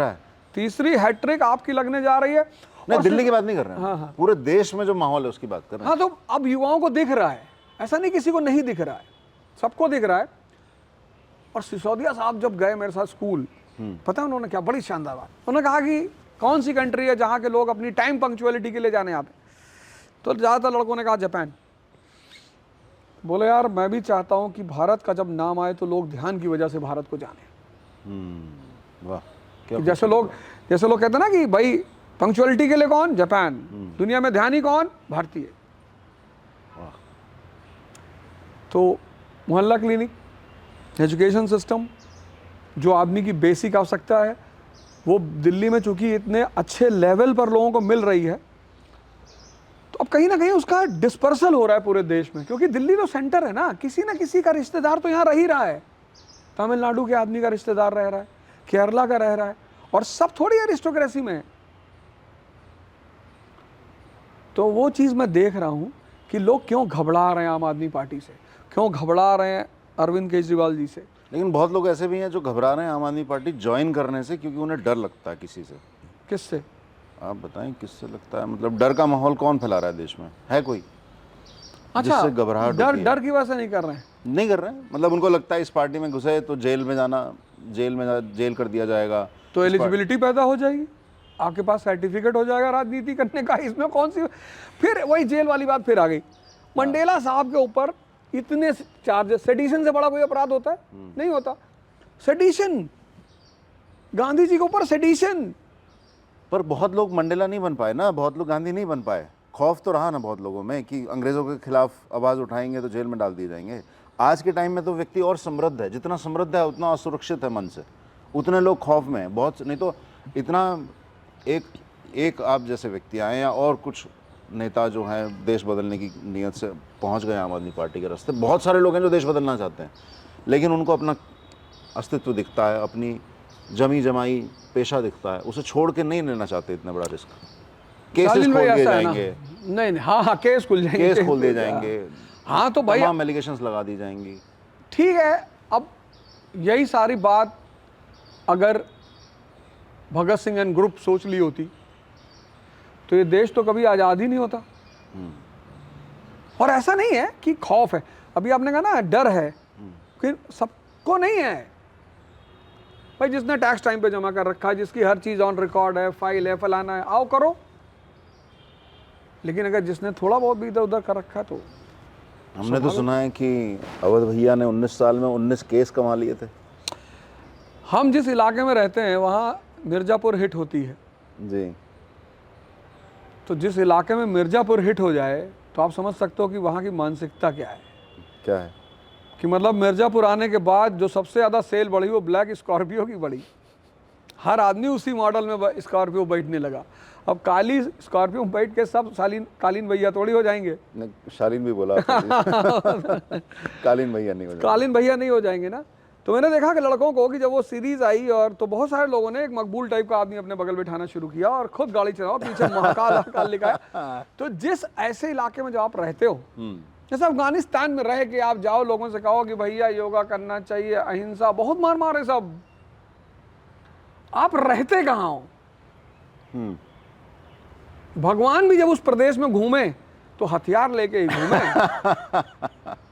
है। तीसरी हैट्रिक आपकी लगने जा रही है। नहीं, दिल्ली की बात नहीं कर रहे हैं। हाँ। पूरे देश में जो माहौल है उसकी बात कर रहे हैं। हाँ, तो अब युवाओं को दिख रहा है, ऐसा नहीं किसी को नहीं दिख रहा है, सबको दिख रहा है। और सिसोदिया साहब जब गए मेरे साथ स्कूल, पता है उन्होंने क्या बड़ी शानदार बात, उन्होंने कहा कि कौन सी कंट्री है जहाँ के लोग अपनी टाइम पंक्चुअलिटी के लिए जाने आते? तो ज़्यादातर लड़कों ने कहा जापान। बोले यार मैं भी चाहता हूँ कि भारत का जब नाम आए तो लोग ध्यान की वजह से भारत को जाने। वाह, जैसे लोग कहते हैं ना कि भाई पंक्चुअलिटी के लिए कौन? जापान। दुनिया में ध्यान ही कौन? भारतीय। तो मोहल्ला क्लिनिक, एजुकेशन सिस्टम, जो आदमी की बेसिक आवश्यकता है, वो दिल्ली में चूंकि इतने अच्छे लेवल पर लोगों को मिल रही है, तो अब कहीं ना कहीं उसका डिस्पर्सल हो रहा है पूरे देश में, क्योंकि दिल्ली तो सेंटर है ना, किसी ना किसी का रिश्तेदार तो यहाँ रह ही रहा है। तमिलनाडु के आदमी का रिश्तेदार रह रहा है, केरला का रह रहा है, और सब थोड़ी एरिस्टोक्रेसी में है। तो वो चीज़ मैं देख रहा हूँ कि लोग क्यों घबरा रहे हैं आम आदमी पार्टी से, क्यों घबरा रहे हैं अरविंद केजरीवाल जी से। लेकिन बहुत लोग ऐसे भी हैं जो घबरा रहे हैं आम आदमी पार्टी ज्वाइन करने से, क्योंकि उन्हें डर लगता है किसी से। किससे? आप बताएं किससे लगता है? मतलब डर का माहौल कौन फैला रहा है देश में? है कोई? अच्छा, जिससे घबराहट डर की वजह से नहीं कर रहे हैं? नहीं कर रहे हैं, मतलब उनको लगता है इस पार्टी में घुसे तो जेल में जाना, जेल कर दिया जाएगा, तो एलिजिबिलिटी पैदा हो जाएगी, आपके पास सर्टिफिकेट हो जाएगा राजनीति करने का। इसमें कौन सी, फिर वही जेल वाली बात फिर आ गई। मंडेला साहब के ऊपर इतने चार्जेस, सेडिशन से बड़ा कोई अपराध होता है? नहीं होता। सेडिशन, गांधी जी के ऊपर सेडिशन। पर बहुत लोग मंडेला नहीं बन पाए ना, बहुत लोग गांधी नहीं बन पाए। खौफ तो रहा ना बहुत लोगों में कि अंग्रेजों के खिलाफ आवाज़ उठाएंगे तो जेल में डाल दिए जाएंगे। आज के टाइम में तो व्यक्ति और समृद्ध है, जितना समृद्ध है उतना असुरक्षित है मन से, उतने लोग खौफ में हैं। बहुत नहीं तो इतना एक आप जैसे व्यक्ति आए या और कुछ नेता जो हैं देश बदलने की नीयत से पहुंच गए आम आदमी पार्टी के रास्ते। बहुत सारे लोग हैं जो देश बदलना चाहते हैं, लेकिन उनको अपना अस्तित्व दिखता है, अपनी जमी जमाई पेशा दिखता है, उसे छोड़ के नहीं लेना चाहते इतना बड़ा रिस्क। केसेस शालीन खोल भाई दिए ऐसा है ना। जाएंगे, नहीं नहीं, हाँ हाँ, केस खुल जाएंगे, केस खोल दिए जाएंगे, हाँ तो भाई तमाम एलिगेशंस लगा दी जाएंगी। ठीक है। अब यही सारी बात अगर भगत सिंह एंड ग्रुप सोच ली होती तो ये देश तो कभी आज़ाद ही नहीं होता। और ऐसा नहीं है कि खौफ है, अभी आपने कहा ना डर है, कि सबको नहीं है भाई। जिसने टैक्स टाइम पे जमा कर रखा है, जिसकी हर चीज़ ऑन रिकॉर्ड है, फाइल है, फलाना है, आओ करो। लेकिन अगर जिसने थोड़ा बहुत भी इधर उधर कर रखा है तो हमने तो सुना है कि अवध भैया ने 19 साल में 19 केस कमा लिए थे। हम जिस इलाके में रहते हैं वहाँ मिर्ज़ापुर हिट होती है जी। तो जिस इलाके में मिर्ज़ापुर हिट हो जाए तो आप समझ सकते हो कि वहाँ की मानसिकता क्या है। क्या है? कि मतलब मिर्ज़ापुर आने के बाद जो सबसे ज़्यादा सेल बढ़ी वो ब्लैक स्कॉर्पियो की बढ़ी। हर आदमी उसी मॉडल में स्कॉर्पियो बैठने लगा। अब काली स्कॉर्पियो में बैठ के सब कालीन भैया थोड़ी हो जाएंगे। शालीन भी बोला कालीन भैया नहीं हो जाएंगे। कालीन भैया नहीं हो जाएंगे ना। तो मैंने देखा कि लड़कों को कि जब वो सीरीज आई और तो बहुत सारे लोगों ने एक मकबूल टाइप का आदमी अपने बगल बिठाना शुरू किया और खुद गाड़ी चलाओ, पीछे महाकाल लिखा है। तो जिस ऐसे इलाके में जो आप रहते हो, जैसे अफगानिस्तान में रह के आप जाओ, लोगों से कहो कि भैया योगा करना चाहिए, अहिंसा, बहुत मार मारे सब, आप रहते कहाँ हो? भगवान भी जब उस प्रदेश में घूमे तो हथियार लेके ही घूमे,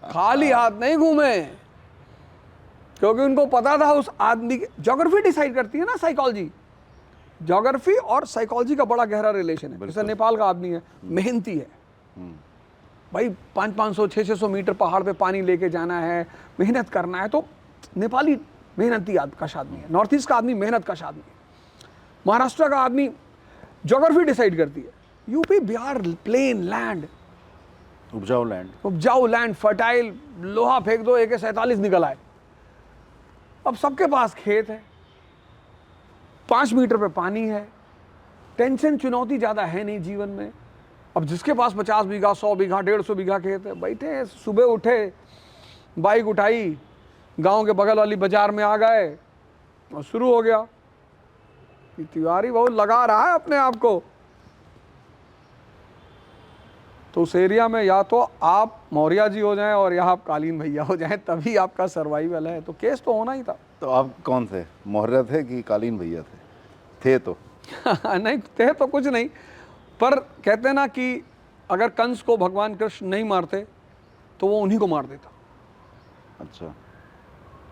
खाली हाथ नहीं घूमे, क्योंकि उनको पता था उस आदमी की ज्योग्राफी डिसाइड करती है ना, साइकोलॉजी। ज्योग्राफी और साइकोलॉजी का बड़ा गहरा रिलेशन है। जैसे नेपाल का आदमी है, मेहनती है भाई, 500-500 600 मीटर पहाड़ पे पानी लेके जाना है, मेहनत करना है। तो नेपाली मेहनती कश आदमी है। नॉर्थ ईस्ट का आदमी मेहनत कश आदमी है। महाराष्ट्र का आदमी ज्योग्राफी डिसाइड करती है। यूपी बिहार प्लेन लैंड, उपजाऊ लैंड, फर्टाइल, लोहा फेंक दो AK-47 निकल आए। अब सबके पास खेत है, 5 मीटर पे पानी है, टेंशन चुनौती ज़्यादा है नहीं जीवन में। अब जिसके पास 50 बीघा, 100 बीघा, 150 बीघा खेत है, बैठे सुबह उठे, बाइक उठाई, गांव के बगल वाली बाजार में आ गए और शुरू हो गया। तिवारी बहुत लगा रहा है अपने आप को। तो उस एरिया में या तो आप मौर्या जी हो जाएं और या आप कालीन भैया हो जाएं, तभी आपका सर्वाइवल है। तो केस तो होना ही था। तो आप कौन थे, मौर्य थे कि कालीन भैया थे तो नहीं थे तो कुछ नहीं, पर कहते हैं ना कि अगर कंस को भगवान कृष्ण नहीं मारते तो वो उन्हीं को मार देता। अच्छा,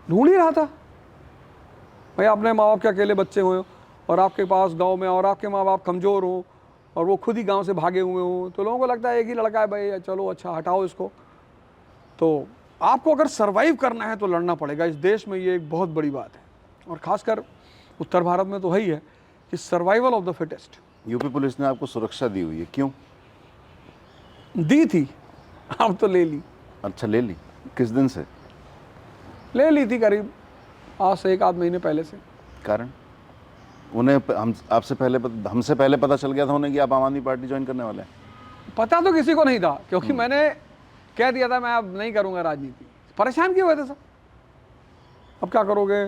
ढूंढ ही रहा था भाई, अपने माँ बाप के अकेले बच्चे हुए और आपके पास गांव में, और आपके माँ बाप कमज़ोर हो और वो खुद ही गांव से भागे हुए हों, तो लोगों को लगता है एक ही लड़का है भाई, चलो अच्छा हटाओ इसको। तो आपको अगर सरवाइव करना है तो लड़ना पड़ेगा। इस देश में ये एक बहुत बड़ी बात है, और ख़ासकर उत्तर भारत में तो है ही है कि survival of the fittest. UP police ने आपको सुरक्षा दी हुई है, क्यों दी थी? अब तो ले ली। अच्छा, ले ली? किस दिन से ले ली थी? करीब आज से 1 आध महीने पहले से। कारण? उन्हें हमसे पहले पता चल गया था उन्हें कि आप आम आदमी पार्टी ज्वाइन करने वाले हैं? पता तो किसी को नहीं था, क्योंकि मैंने कह दिया था मैं अब नहीं करूंगा राजनीति। परेशान क्यों हुए थे सब, अब क्या करोगे,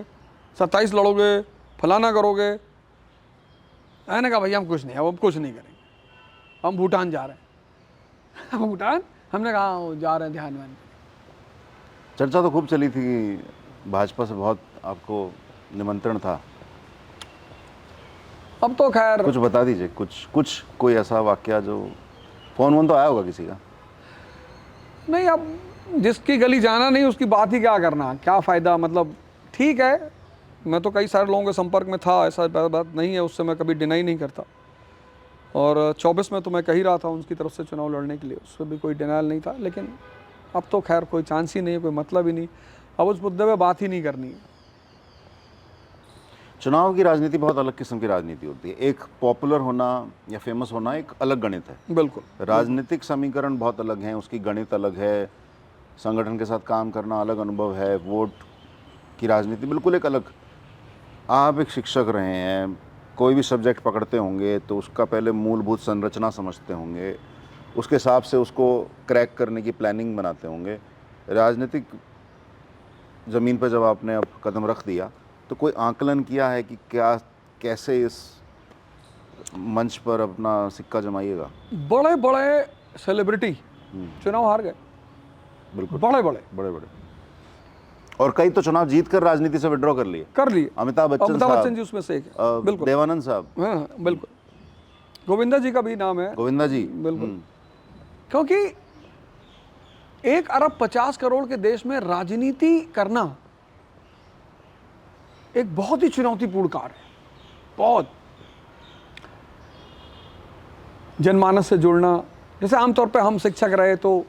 27 लड़ोगे, फलाना करोगे। मैंने कहा भैया हम कुछ नहीं, अब कुछ नहीं करेंगे, हम भूटान जा रहे हैं। भूटान? हमने कहा जा रहे हैं ध्यान में। चर्चा तो खूब चली थी कि भाजपा से बहुत आपको निमंत्रण था। अब तो खैर कुछ बता दीजिए, कुछ कोई ऐसा वाकया जो फोन तो आया होगा किसी का? नहीं, अब जिसकी गली जाना नहीं उसकी बात ही क्या करना, क्या फ़ायदा। मतलब ठीक है, मैं तो कई सारे लोगों के संपर्क में था, ऐसा बात नहीं है, उससे मैं कभी डिनाई नहीं करता। और 24 में तो मैं कह ही रहा था उनकी तरफ से चुनाव लड़ने के लिए, उससे भी कोई डिनाइल नहीं था। लेकिन अब तो खैर कोई चांस ही नहीं है, कोई मतलब ही नहीं, अब उस मुद्दे पे बात ही नहीं करनी है। चुनाव की राजनीति बहुत अलग किस्म की राजनीति होती है। एक पॉपुलर होना या फेमस होना एक अलग गणित है। बिल्कुल। राजनीतिक समीकरण बहुत अलग हैं, उसकी गणित अलग है, संगठन के साथ काम करना अलग अनुभव है, वोट की राजनीति बिल्कुल एक अलग। आप एक शिक्षक रहे हैं, कोई भी सब्जेक्ट पकड़ते होंगे तो उसका पहले मूलभूत संरचना समझते होंगे, उसके हिसाब से उसको क्रैक करने की प्लानिंग बनाते होंगे। राजनीतिक ज़मीन पर जब आपने अब कदम रख दिया तो कोई आंकलन किया है कि क्या कैसे इस मंच पर अपना सिक्का जमाइएगा? बड़े बड़े सेलिब्रिटी चुनाव हार गए, बिल्कुल, बड़े बड़े बड़े बड़े, और कई तो चुनाव जीत कर राजनीति से विड्रॉ कर लिए। अमिताभ बच्चन साहब, जी उसमें से एक है। बिल्कुल, देवानंद साहब, हाँ बिल्कुल, गोविंदा जी का भी नाम है, गोविंदा जी, बिल्कुल। क्योंकि 1 अरब 50 करोड़ के देश में राजनीति करना एक बहुत ही चुनौतीपूर्ण कार्य है। बहुत जनमानस से जुड़ना, जैसे आमतौर पे हम शिक्षक रहे तो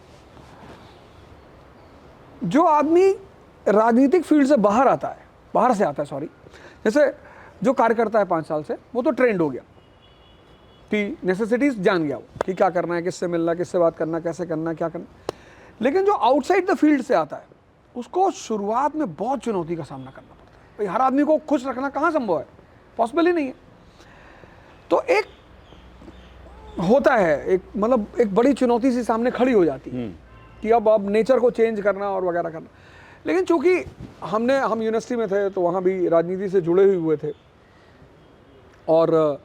जो आदमी राजनीतिक फील्ड से बाहर आता है, बाहर से आता है सॉरी, जैसे जो कार्य करता है 5 साल से, वो तो ट्रेंड हो गया कि नेसेसिटीज जान गया वो कि क्या करना है, किससे मिलना, किससे बात करना, कैसे करना, क्या करना। लेकिन जो आउटसाइड द फील्ड से आता है उसको शुरुआत में बहुत चुनौती का सामना करना पड़ता है। भाई हर आदमी को खुश रखना कहाँ संभव है, पॉसिबल ही नहीं है। तो एक होता है, एक मतलब एक बड़ी चुनौती सी सामने खड़ी हो जाती है कि अब नेचर को चेंज करना और वगैरह करना। लेकिन चूंकि हम यूनिवर्सिटी में थे तो वहाँ भी राजनीति से जुड़े हुए थे, और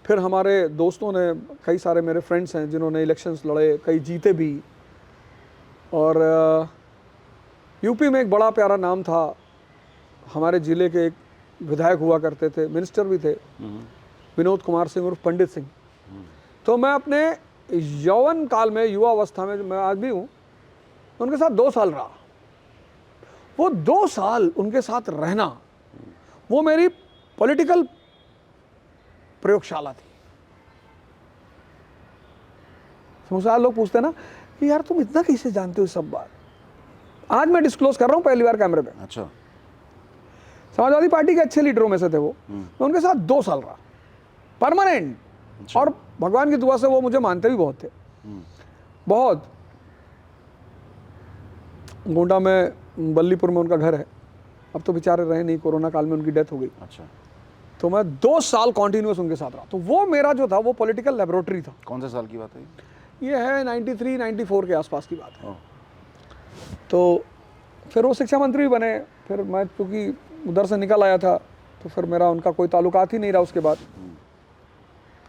फिर हमारे दोस्तों ने, कई सारे मेरे फ्रेंड्स हैं जिन्होंने इलेक्शंस लड़े, कई जीते भी। और यूपी में एक बड़ा प्यारा नाम था, हमारे ज़िले के एक विधायक हुआ करते थे, मिनिस्टर भी थे, विनोद कुमार सिंह उर्फ पंडित सिंह। तो मैं अपने यौवन काल में, युवा अवस्था में, मैं आज भी हूँ, उनके साथ 2 साल रहा। वो 2 साल उनके साथ रहना, वो मेरी पॉलिटिकल प्रयोगशाला थी। मुझसे लोग पूछते हैं ना कि यार तुम इतना कैसे जानते हो सब बात। आज मैं डिस्क्लोज कर रहा हूँ पहली बार कैमरे पे। अच्छा। समाजवादी पार्टी के अच्छे लीडरों में से थे वो। मैं उनके साथ 2 साल रहा, परमानेंट। अच्छा। और भगवान की दुआ से वो मुझे मानते भी बहुत थे, बहुत। गोंडा में, बल्लीपुर में उनका घर है, अब तो बेचारे रहे नहीं, कोरोना काल में उनकी डेथ हो गई। अच्छा। तो मैं 2 साल कॉन्टिन्यूस उनके साथ रहा। तो वो मेरा जो था वो पॉलिटिकल लेबोरेटरी था। कौन से साल की बात है ये है 93-94 के आसपास की बात है। तो फिर वो शिक्षा मंत्री बने। फिर मैं चूँकि उधर से निकल आया था तो फिर मेरा उनका कोई ताल्लुकात ही नहीं रहा उसके बाद।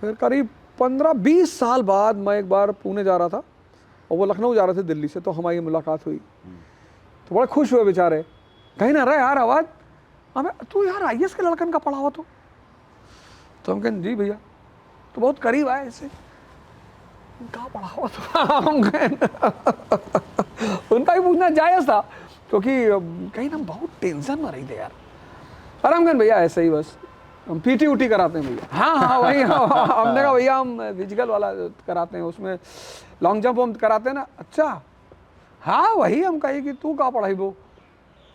फिर करीब 15-20 साल बाद मैं एक बार पुणे जा रहा था और वो लखनऊ जा रहे थे दिल्ली से, तो हमारी मुलाकात हुई। तो बड़े खुश हुए बेचारे, कहीं ना रहे यार आवाज़, हमें तू यार IAS के लड़कन का पढ़ा हुआ तो हम कहें जी भैया, तो बहुत करीब आए इससे, कहाँ पढ़ा हुआ तो हम कहें उनका भी पूछना जायज़ था, क्योंकि कहीं ना बहुत टेंशन में रही थे यार। और हम कहें भैया ऐसे ही बस हम PT उटी कराते हैं भैया। हाँ वही हमने कहा भैया हम फिजिकल वाला कराते हैं, उसमें लॉन्ग जंप हम कराते हैं ना। अच्छा हाँ वही। हम कही कि तू कहाँ पढ़ाई वो?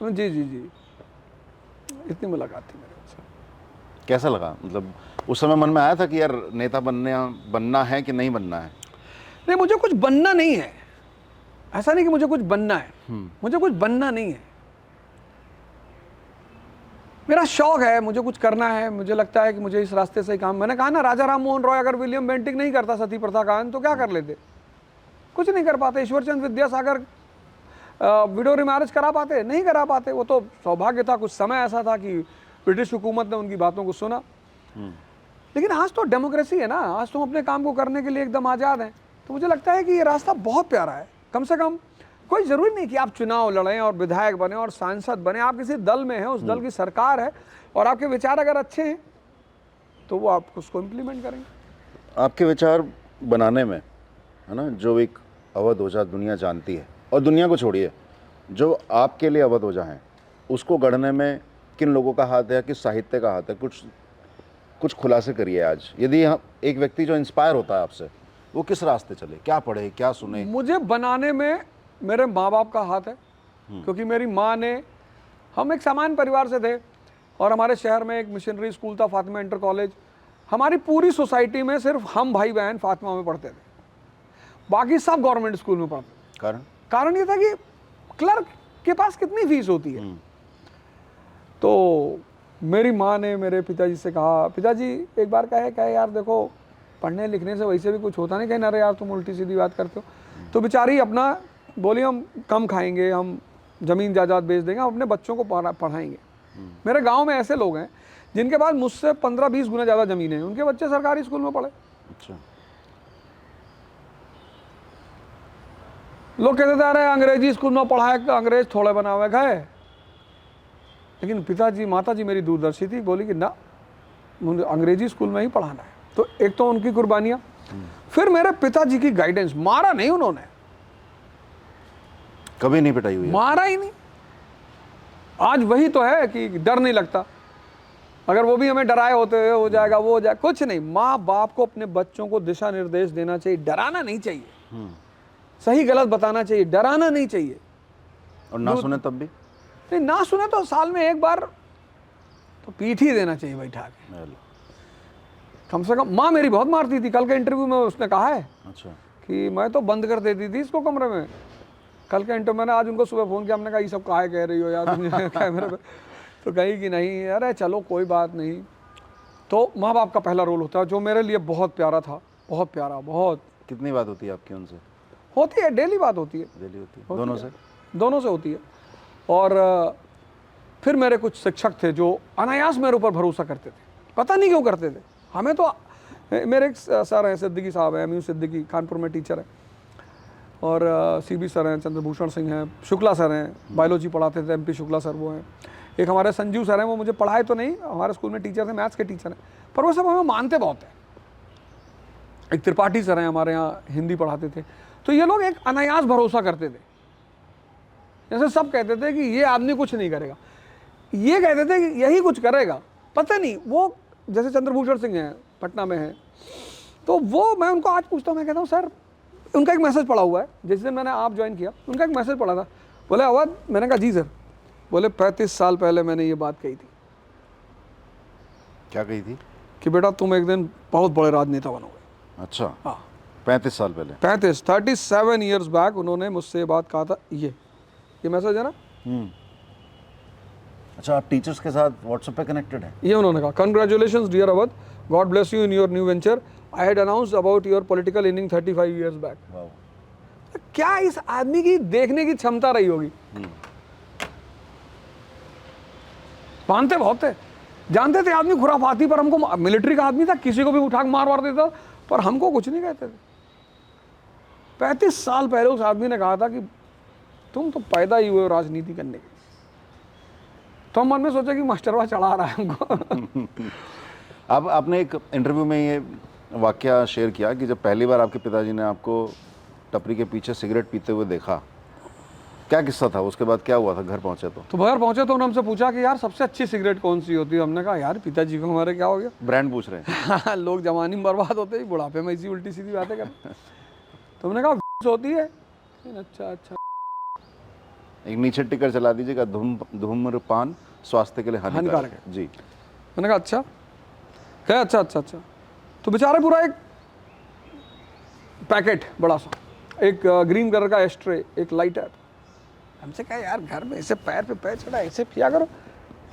जी जी जी, इतनी मुलाकात थी मेरे से। कैसा लगा? मतलब उस समय मन में आया था कि यार नेता बनना है कि नहीं बनना है? नहीं, मुझे कुछ बनना नहीं है, ऐसा नहीं कि मुझे कुछ बनना है, मुझे कुछ बनना नहीं है। मेरा शौक है, मुझे कुछ करना है, मुझे लगता है कि मुझे इस रास्ते से काम। मैंने कहा ना, राजा राम मोहन रॉय अगर विलियम बेंटिक नहीं करता सती प्रथा का तो क्या कर लेते? कुछ नहीं कर पाते। ईश्वरचंद विद्यासागर विडो रिमैरिज करा पाते? नहीं करा पाते। वो तो सौभाग्य था, कुछ समय ऐसा था कि ब्रिटिश हुकूमत ने उनकी बातों को सुना। लेकिन आज तो डेमोक्रेसी है ना, आज तुम अपने काम को करने के लिए एकदम आज़ाद हैं। तो मुझे लगता है कि ये रास्ता बहुत प्यारा है। कम से कम कोई ज़रूरी नहीं कि आप चुनाव लड़ें और विधायक बने और सांसद बने। आप किसी दल में हैं, उस दल की सरकार है, और आपके विचार अगर अच्छे हैं तो वो आप उसको इम्प्लीमेंट करेंगे। आपके विचार बनाने में, है ना, जो एक अवध ओझा दुनिया जानती है, और दुनिया को छोड़िए, जो आपके लिए अवध ओझा हैं, उसको गढ़ने में किन लोगों का हाथ है, किस साहित्य का हाथ है? कुछ खुलासे करिए आज। यदि एक व्यक्ति जो इंस्पायर होता है आपसे, वो किस रास्ते चले, क्या पढ़े, क्या सुने? मुझे बनाने में मेरे माँ बाप का हाथ है, क्योंकि मेरी माँ ने, हम एक सामान्य परिवार से थे और हमारे शहर में एक मिशनरी स्कूल था, फातिमा इंटर कॉलेज। हमारी पूरी सोसाइटी में सिर्फ हम भाई बहन फातिमा में पढ़ते थे, बाकी सब गवर्नमेंट स्कूल में पढ़ते। कारण ये था कि क्लर्क के पास कितनी फीस होती है। तो मेरी माँ ने मेरे पिताजी से कहा, पिताजी एक बार कहे यार देखो, पढ़ने लिखने से वैसे भी कुछ होता नहीं। कहीं ना रे यार तुम उल्टी सीधी बात करते हो। तो बेचारी अपना बोली, हम कम खाएंगे, हम ज़मीन जायदाद बेच देंगे, हम अपने बच्चों को पढ़ाएंगे। मेरे गांव में ऐसे लोग हैं जिनके पास मुझसे 15-20 गुना ज़्यादा ज़मीन है, उनके बच्चे सरकारी स्कूल में पढ़े। अच्छा। लोग कहते थे अरे अंग्रेजी स्कूल में पढ़ाए, अंग्रेज थोड़े बना हुए गए। लेकिन पिताजी माताजी मेरी दूरदर्शी थी, बोली कि ना, मुझे अंग्रेजी स्कूल में ही पढ़ाना है। तो एक तो उनकी कुर्बानियाँ, फिर मेरे पिताजी की गाइडेंस। मारा नहीं उन्होंने, कभी नहीं पिटाई हुई है? मारा ही नहीं। आज वही तो है कि डर नहीं लगता। अगर वो भी हमें डराए होते हुए हो जाएगा, वो हो जाए, कुछ नहीं। माँ बाप को अपने बच्चों को दिशा निर्देश देना चाहिए, डराना नहीं चाहिए। सही गलत बताना चाहिए, डराना नहीं चाहिए। और ना सुने तब भी? नहीं, ना सुने तो साल में एक बार तो पीठ ही देना चाहिए बैठा के, कम से कम। माँ मेरी बहुत मारती थी। कल के इंटरव्यू में उसने कहा है अच्छा कि मैं तो बंद कर देती थी इसको कमरे में। कल के इंटरव्यू, मैंने आज उनको सुबह फ़ोन किया, हमने कहा ये सब काहे कह रही हो यार तुम कैमरे पे? तो कही कि नहीं, अरे चलो कोई बात नहीं। तो माँ बाप का पहला रोल होता है, जो मेरे लिए बहुत प्यारा था, बहुत प्यारा, बहुत। कितनी बात होती है आपकी उनसे? होती है, डेली बात होती है। डेली होती है? दोनों से? दोनों से होती है। और फिर मेरे कुछ शिक्षक थे जो अनायास मेरे ऊपर भरोसा करते थे, पता नहीं क्यों करते थे। हमें तो, मेरे एक सर हैं सिद्दीकी साहब हैं, MU सिद्दीकी, कानपुर में टीचर हैं। और CB सर हैं, चंद्रभूषण सिंह हैं, शुक्ला सर हैं, बायोलॉजी पढ़ाते थे, MP शुक्ला सर वो हैं। एक हमारे संजीव सर हैं, वो मुझे पढ़ाए तो नहीं, हमारे स्कूल में टीचर थे, मैथ्स के टीचर हैं, पर वो सब हमें मानते बहुत हैं। एक त्रिपाठी सर हैं हमारे यहाँ, हिंदी पढ़ाते थे। तो ये लोग एक अनायास भरोसा करते थे। जैसे सब कहते थे कि ये आदमी कुछ नहीं करेगा, ये कहते थे कि यही कुछ करेगा, पता नहीं। वो जैसे चंद्रभूषण सिंह हैं, पटना में हैं, तो वो, मैं उनको आज पूछता हूँ, मैं कहता हूँ सर, उनका एक मैसेज पड़ा हुआ है, जिस दिन मैंने आप ज्वाइन किया उनका एक मैसेज पड़ा था। बोले अवध, मैंने कहा जी सर। बोले 35 साल पहले मैंने ये बात कही थी। क्या कही थी? कि बेटा तुम एक दिन बहुत बड़े राजनेता बनोगे। अच्छा। हाँ, 35 साल पहले? 37 ईयर्स बैक उन्होंने मुझसे ये बात कहा था। ये मैसेज है ना। अच्छा, आप टीचर्स के साथ व्हाट्सएप पे कनेक्टेड हैं? ये उन्होंने कहा, congratulations dear Avadh, god bless you in your new venture, I had announced about your political inning 35 years back. वाह। क्या इस आदमी की देखने की क्षमता रही होगी। मानते बहुत थे, जानते थे आदमी खुराफाती, पर हमको, मिलिट्री का आदमी था, किसी को भी उठा के मार देता, पर हमको कुछ नहीं कहते थे। 35 साल पहले उस आदमी ने कहा था कि तुम तो पैदा ही हुए हो राजनीति करने के। तो हम मन में सोचा कि मास्टरवा चढ़ा रहा है हमको। अब आपने एक इंटरव्यू में ये वाकया शेयर किया कि जब पहली बार आपके पिताजी ने आपको टपरी के पीछे सिगरेट पीते हुए देखा, क्या किस्सा था? उसके बाद क्या हुआ था घर पहुंचे तो? घर पहुंचे तो उन्होंने हमसे पूछा कि यार सबसे अच्छी सिगरेट कौन सी होती है। हमने कहा यार पिताजी को हमारे क्या हो गया, ब्रांड पूछ रहे हैं। लोग जवानी में बर्बाद होते ही बुढ़ापे में इसी उल्टी सीधी बातें कर। तो हमने कहा होती है। अच्छा, एक नीचे टिकर चला दीजिएगा, धूम्रपान स्वास्थ्य के लिए हानिकारक है जी। मैंने कहा अच्छा, क्या? अच्छा। तो बेचारे पूरा एक पैकेट बड़ा सा, एक ग्रीन कलर का एस्ट्रे, एक लाइटर। हमसे कहा यार घर में ऐसे पैर पे पैर चढ़ा ऐसे पिया करो,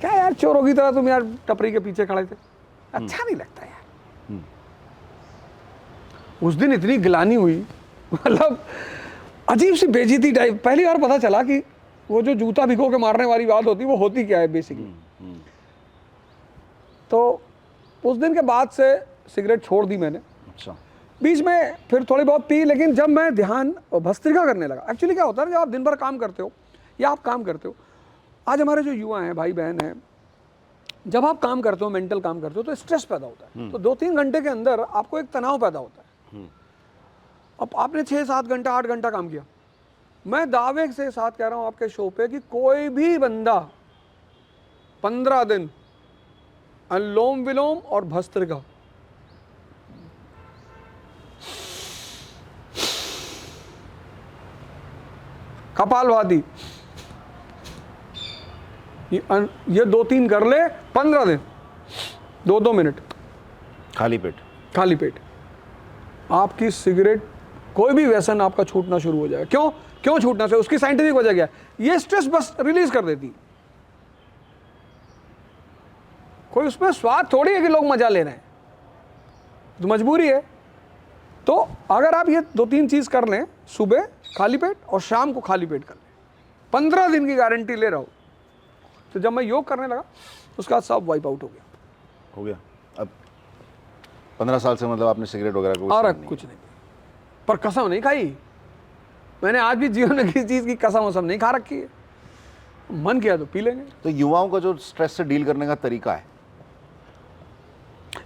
क्या यार चोरों की तरह तुम यार टपरी के पीछे खड़े थे, अच्छा नहीं लगता यार। उस दिन इतनी गिलानी हुई, मतलब अजीब सी बेइज्जती टाइप। पहली बार पता चला कि वो जो जूता भिगो के मारने वाली बात होती है वो होती क्या है बेसिकली। तो उस दिन के बाद से सिगरेट छोड़ दी मैंने। अच्छा। बीच में फिर थोड़ी बहुत पी, लेकिन जब मैं ध्यान भस्त्रिका करने लगा। एक्चुअली क्या होता है, जब आप दिन भर काम करते हो या आप काम करते हो, आज हमारे जो युवा हैं, भाई बहन हैं, जब आप काम करते हो, मेंटल काम करते हो, तो स्ट्रेस पैदा होता है। तो 2-3 घंटे के अंदर आपको एक तनाव पैदा होता है। अब आपने 6-7 घंटा 8 घंटा काम किया, मैं दावे से साथ कह रहा हूं आपके शो पे कि कोई भी बंदा 15 दिन अनुलोम विलोम और भस्त्रिका, कपालभाति, ये 2-3 कर ले 15 दिन, 2-2 मिनट खाली पेट, आपकी सिगरेट, कोई भी व्यसन आपका छूटना शुरू हो जाएगा। क्यों छूटना चाहिए? उसकी साइंटिफिक वजह क्या है? ये स्ट्रेस बस रिलीज कर देती। कोई उसमें स्वाद थोड़ी है कि लोग मजा ले रहे हैं, तो मजबूरी है। तो अगर आप ये 2-3 चीज कर लें, सुबह खाली पेट और शाम को खाली पेट कर लें, 15 दिन की गारंटी ले रहा हूँ। तो जब मैं योग करने लगा उसके बाद सब वाइप आउट हो गया। अब 15 साल से मतलब आपने सिगरेट वगैरह को और कुछ नहीं, पर कसम नहीं खाई मैंने आज भी जीवन में किसी चीज़ की कसम वसम नहीं खा रखी है। मन किया तो पी लेंगे। तो युवाओं का जो स्ट्रेस से डील करने का तरीका है,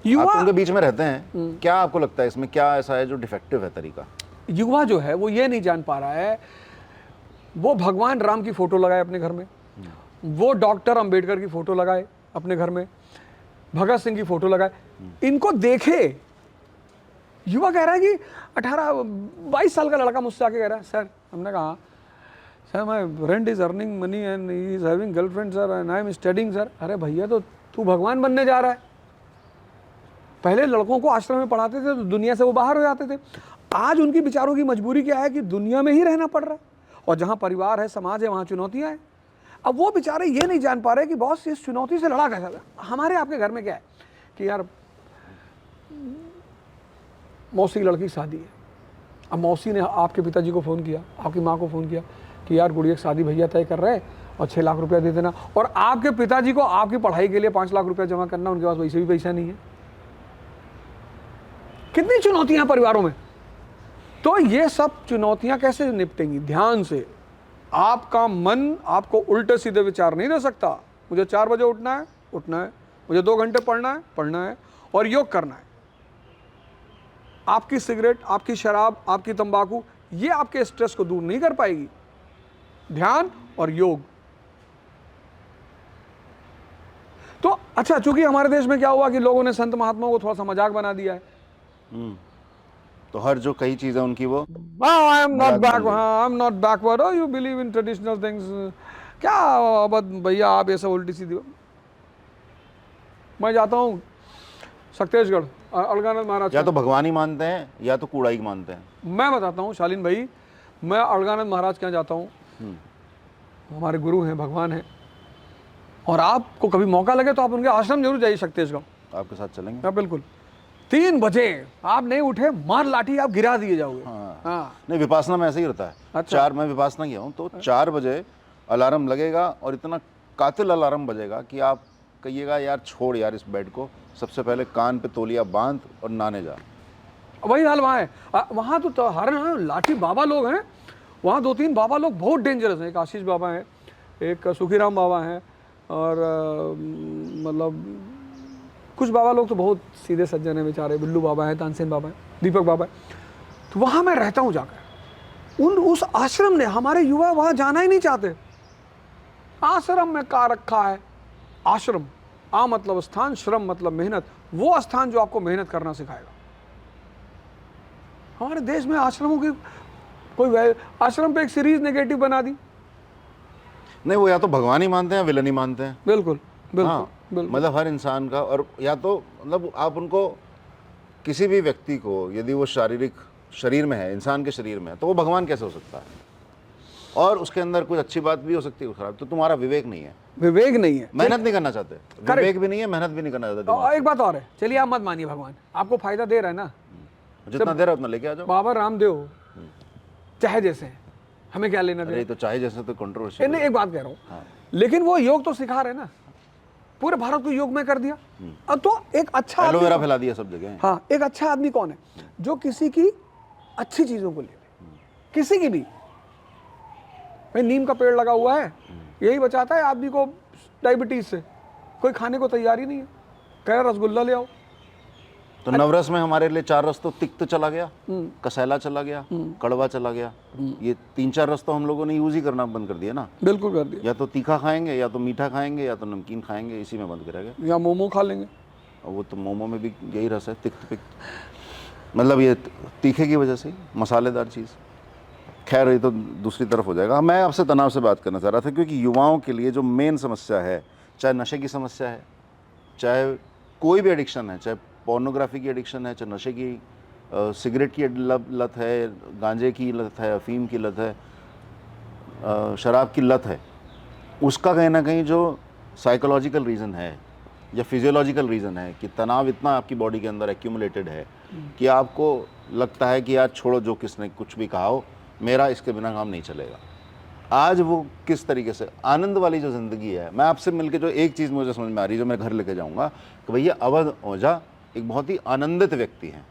युवा आप उनके बीच में रहते हैं, क्या आपको लगता है इसमें क्या ऐसा है जो डिफेक्टिव है तरीका? युवा जो है वो ये नहीं जान पा रहा है, वो भगवान राम की फोटो लगाए अपने घर में, वो डॉक्टर अंबेडकर की फोटो लगाए अपने घर में, भगत सिंह की फोटो लगाए, इनको देखे। युवा कह रहा है कि 18-22 साल का लड़का मुझसे आके कह रहा है सर, हमने कहा sir my friend is earning money and he is having girlfriend sir and I am studying sir. अरे भैया तो तू भगवान बनने जा रहा है। पहले लड़कों को आश्रम में पढ़ाते थे तो दुनिया से वो बाहर हो जाते थे। आज उनकी विचारों की मजबूरी क्या है कि दुनिया में ही रहना पड़ रहा है, और जहाँ परिवार है, समाज है, वहाँ चुनौतियाँ हैं। अब वो बेचारे ये नहीं जान पा रहे कि बॉस इस चुनौती से लड़ा कैसा। हमारे आपके घर में क्या है कि यार मौसी की लड़की की शादी है, अब मौसी ने आपके पिताजी को फ़ोन किया, आपकी माँ को फ़ोन किया कि यार गुड़िया की शादी भैया तय कर रहे हैं और 6 लाख रुपया दे देना, और आपके पिताजी को आपकी पढ़ाई के लिए 5 लाख रुपया जमा करना, उनके पास वैसे भी पैसा नहीं है। कितनी चुनौतियां परिवारों में। तो ये सब चुनौतियां कैसे निपटेंगी? ध्यान से। आपका मन आपको उल्टे सीधे विचार नहीं दे सकता। मुझे 4 बजे उठना है, मुझे 2 घंटे पढ़ना है और योग करना है। आपकी सिगरेट, आपकी शराब, आपकी तंबाकू ये आपके स्ट्रेस को दूर नहीं कर पाएगी। ध्यान और योग। तो अच्छा, चूंकि हमारे देश में क्या हुआ कि लोगों ने संत महात्माओं को थोड़ा सा मजाक बना दिया है। तो हर जो कई चीजें उनकी वो I am not backward, you believe in traditional things. क्या अब भैया आप ये सब उल्टी सीधी। मैं जाता हूँ सक्तेशगढ़, अलगानंद महाराज, या तो भगवान ही मानते हैं या तो कूड़ा ही मानते हैं। मैं बताता हूँ शालीन भाई, मैं अलगानंद महाराज के यहाँ जाता हूँ, हमारे गुरु हैं, भगवान हैं, और आपको कभी मौका लगे तो आप उनके आश्रम जरूर जाइए सक्तेशगढ़। आपके साथ चलेंगे? हाँ बिल्कुल। 3 बजे आप नहीं उठे, मार लाठी आप गिरा दिए जाओगे। हाँ। नहीं, विपासना में ऐसे ही होता है। अच्छा। 4 मैं विपासना किया हूँ तो 4 बजे अलार्म लगेगा और इतना कातिल अलार्म बजेगा कि आप कहिएगा यार छोड़ यार इस बेड को, सबसे पहले कान पे तौलिया बांध और नहाने जा। वही हाल वहाँ है। वहाँ तो हर लाठी बाबा लोग हैं, वहाँ 2-3 बाबा लोग बहुत डेंजरस हैं। एक आशीष बाबा हैं, एक सुखीराम बाबा हैं, और मतलब कुछ बाबा लोग तो बहुत सीधे सज्जन हैं बेचारे। बिल्लू बाबा हैं, तानसेन बाबा हैं, दीपक बाबा हैं। तो वहाँ मैं रहता हूँ जाकर। उस आश्रम ने, हमारे युवा वहाँ जाना ही नहीं चाहते। आश्रम में का रखा है? आश्रम, आ मतलब स्थान, श्रम मतलब मेहनत, वो स्थान जो आपको मेहनत करना सिखाएगा। हमारे देश में आश्रमों की कोई, आश्रम पे एक सीरीज नेगेटिव बना दी। नहीं, वो या तो भगवान ही मानते हैं, विलन ही मानते हैं। बिल्कुल बिल्कुल, हाँ, बिल्कुल। मतलब हर इंसान का, और या तो मतलब आप उनको, किसी भी व्यक्ति को यदि वो शारीरिक शरीर में है, इंसान के शरीर में है, तो वो भगवान कैसे हो सकता है? और उसके अंदर कुछ अच्छी बात भी हो सकती है, कुछ खराब। तो तुम्हारा विवेक नहीं है, विवेक नहीं है, मेहनत नहीं करना चाहते, विवेक भी नहीं है, मेहनत भी नहीं करना चाहते। और एक बात और है, चलिए आप मत मानिए, भगवान आपको फायदा दे रहा है ना, जितना दे रहा है उतना लेके आ जाओ। बाबा रामदेव चाहे जैसे हैं, हमें क्या लेना अरे देना। तो चाहे जैसे तो कंट्रोवर्सी। नहीं, एक बात कह रहा हूँ, लेकिन वो योग तो सिखा रहे ना, पूरे भारत को योग में कर दिया। अब तो एक अच्छा एलोवेरा फैला दिया सब जगह। हाँ, एक अच्छा आदमी कौन है जो किसी की अच्छी चीजों को ले ले, किसी की भी। भाई नीम का पेड़ लगा हुआ है, यही बचाता है आदमी को डायबिटीज से। कोई खाने को तैयार ही नहीं है, कह रहा रसगुल्ला ले आओ। तो नवरस में हमारे लिए 4 रस तो तिक्त चला गया, कसैला चला गया, कड़वा चला गया। ये 3-4 रस तो हम लोगों ने यूज ही करना बंद कर दिया ना। बिल्कुल कर दिया। या तो तीखा खाएंगे, या तो मीठा खाएंगे, या तो नमकीन खाएंगे, इसी में बंद करेंगे। या मोमो खा लेंगे। और वो तो मोमो में भी यही रस है, तिक्त पिक्त, मतलब ये तीखे की वजह से ही, मसालेदार चीज़। खैर ये तो दूसरी तरफ हो जाएगा। मैं आपसे तनाव से बात करना चाह रहा था, क्योंकि युवाओं के लिए जो मेन समस्या है, चाहे नशे की समस्या है, चाहे कोई भी एडिक्शन है, चाहे पोर्नोग्राफी की एडिक्शन है, चाहे नशे की, सिगरेट की लत है, गांजे की लत है, अफीम की लत है, शराब की लत है, उसका कहीं ना कहीं जो साइकोलॉजिकल रीज़न है या फिजियोलॉजिकल रीज़न है कि तनाव इतना आपकी बॉडी के अंदर एक्यूमुलेटेड है कि आपको लगता है कि यार छोड़ो, जो किसने कुछ भी कहा हो, मेरा इसके बिना काम नहीं चलेगा। आज वो किस तरीके से आनंद वाली जो ज़िंदगी है, मैं आपसे मिलके जो एक चीज़ मुझे समझ में आ रही है, जो मैं घर लेके जाऊंगा, कि भैया अवध ओझा एक बहुत ही आनंदित व्यक्ति हैं,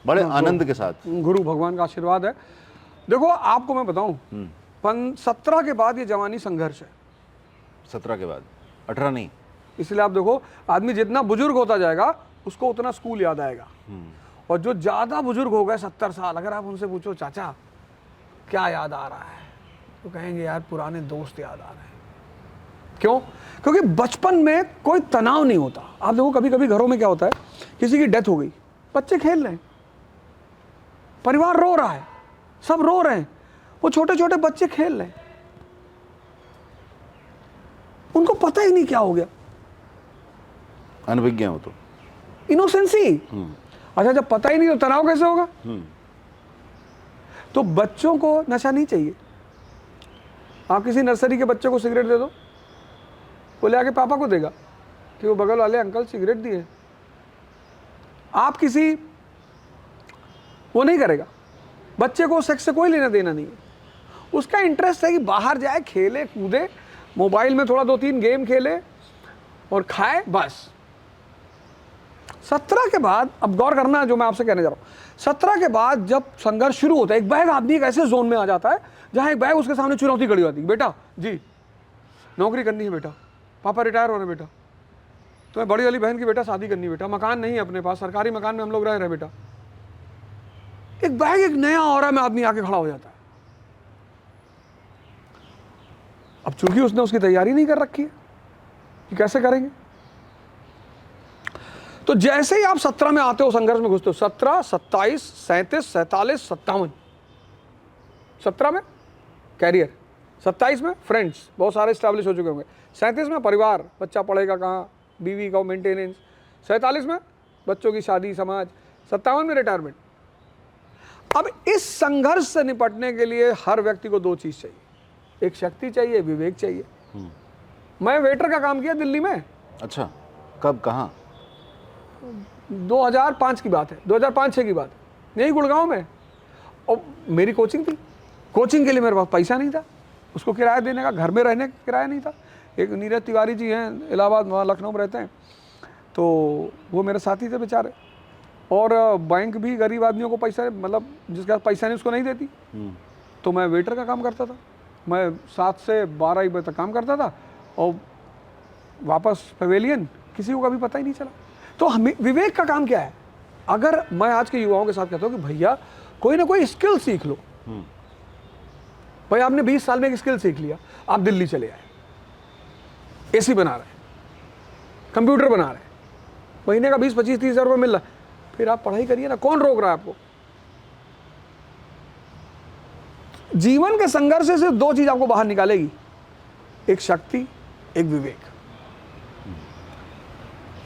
बड़े आनंद के साथ। गुरु भगवान का आशीर्वाद है। देखो आपको मैं बताऊं, 17 के बाद ये जवानी संघर्ष है। 17 के बाद, 18 नहीं। इसलिए आप देखो, आदमी जितना बुजुर्ग होता जाएगा उसको उतना स्कूल याद आएगा। और जो ज़्यादा बुजुर्ग हो गए 70 साल, अगर आप उनसे पूछो चाचा क्या याद आ रहा है, तो कहेंगे यार पुराने दोस्त याद आ रहे हैं। क्यों? क्योंकि बचपन में कोई तनाव नहीं होता। आप देखो कभी कभी घरों में क्या होता है, किसी की डेथ हो गई, बच्चे खेल रहे हैं, परिवार रो रहा है, सब रो रहे हैं, वो छोटे छोटे बच्चे खेल रहे हैं, उनको पता ही नहीं क्या हो गया। अनभिज्ञ हो तो इनोसेंसी। अच्छा, जब पता ही नहीं तो तनाव कैसे होगा? तो बच्चों को नशा नहीं चाहिए। आप किसी नर्सरी के बच्चे को सिगरेट दे दो, वो ले आके पापा को देगा कि वो बगल वाले अंकल सिगरेट दिए। आप किसी, वो नहीं करेगा। बच्चे को सेक्स से कोई लेना देना नहीं है, उसका इंटरेस्ट है कि बाहर जाए, खेले कूदे, मोबाइल में थोड़ा 2-3 गेम खेले और खाए, बस। 17 के बाद, अब गौर करना है जो मैं आपसे कहने जा रहा हूँ, 17 के बाद जब संघर्ष शुरू होता है, एक बैग आदमी एक ऐसे जोन में आ जाता है जहाँ एक बैग उसके सामने चुनौती खड़ी होती है। बेटा जी नौकरी करनी है, बेटा पापा रिटायर हो रहे बेटा, तुम्हें बड़ी वाली बहन की बेटा शादी करनी है, बेटा मकान नहीं है अपने पास, सरकारी मकान में हम लोग रह रहे हैं बेटा। एक बैग, एक नया ऑरा में आदमी आके खड़ा हो जाता है। अब चूंकि उसने उसकी तैयारी नहीं कर रखी है कि कैसे करेंगे, तो जैसे ही आप 17 में आते हो, संघर्ष में घुसते हो, 17, 27, 37, 47, 57। 17 में कैरियर, 27 में फ्रेंड्स बहुत सारे स्टैब्लिश हो चुके होंगे, 37 में परिवार, बच्चा पढ़ेगा कहाँ, बीवी का मेंटेनेंस, 47 में बच्चों की शादी, समाज, 57 में रिटायरमेंट। अब इस संघर्ष से निपटने के लिए हर व्यक्ति को 2 चीज़ चाहिए, एक शक्ति चाहिए, विवेक चाहिए। मैं वेटर का काम किया दिल्ली में। अच्छा, कब, कहाँ? 2005 की बात है, 2005-6 की बात है, यही गुड़गांव में। और मेरी कोचिंग थी, कोचिंग के लिए मेरे पास पैसा नहीं था, उसको किराया देने का, घर में रहने का किराया नहीं था। एक नीरज तिवारी जी हैं, इलाहाबाद, वहाँ लखनऊ में रहते हैं, तो वो मेरे साथी थे बेचारे। और बैंक भी गरीब आदमियों को पैसा, मतलब जिसके पास पैसा नहीं उसको नहीं देती। तो मैं वेटर का काम करता था, मैं 7 से 12 बजे तक काम करता था, और वापस पवेलियन, किसी को कभी पता ही नहीं चला। तो हमें विवेक का काम क्या है? अगर मैं आज के युवाओं के साथ कहता हूँ कि भैया कोई ना कोई स्किल सीख लो। भाई आपने 20 साल में एक स्किल सीख लिया, आप दिल्ली चले आए, एसी बना रहे, कंप्यूटर बना रहे, महीने का 20-25-30 हज़ार रुपये मिल रहा, फिर आप पढ़ाई करिए ना, कौन रोक रहा है आपको? जीवन के संघर्ष से 2 चीज आपको बाहर निकालेगी, एक शक्ति, एक विवेक।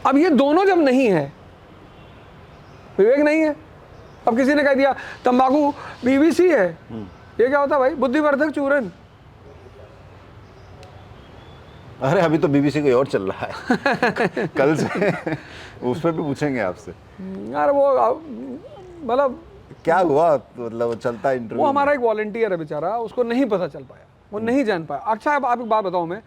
अब ये दोनों जब नहीं है, विवेक नहीं है, अब किसी ने कह दिया तंबाकू बीबीसी है, ये क्या होता है भाई? बुद्धिवर्धक चूरन। अरे अभी तो बीबीसी कोई और चल रहा है कल से उस पर भी पूछेंगे आपसे। यार वो मतलब क्या हुआ, मतलब चलता इंटरव्यू? वो हमारा एक वॉलंटियर है बेचारा, उसको नहीं पता चल पाया, वो नहीं जान पाया। अच्छा अब आप एक बात बताओ, मैं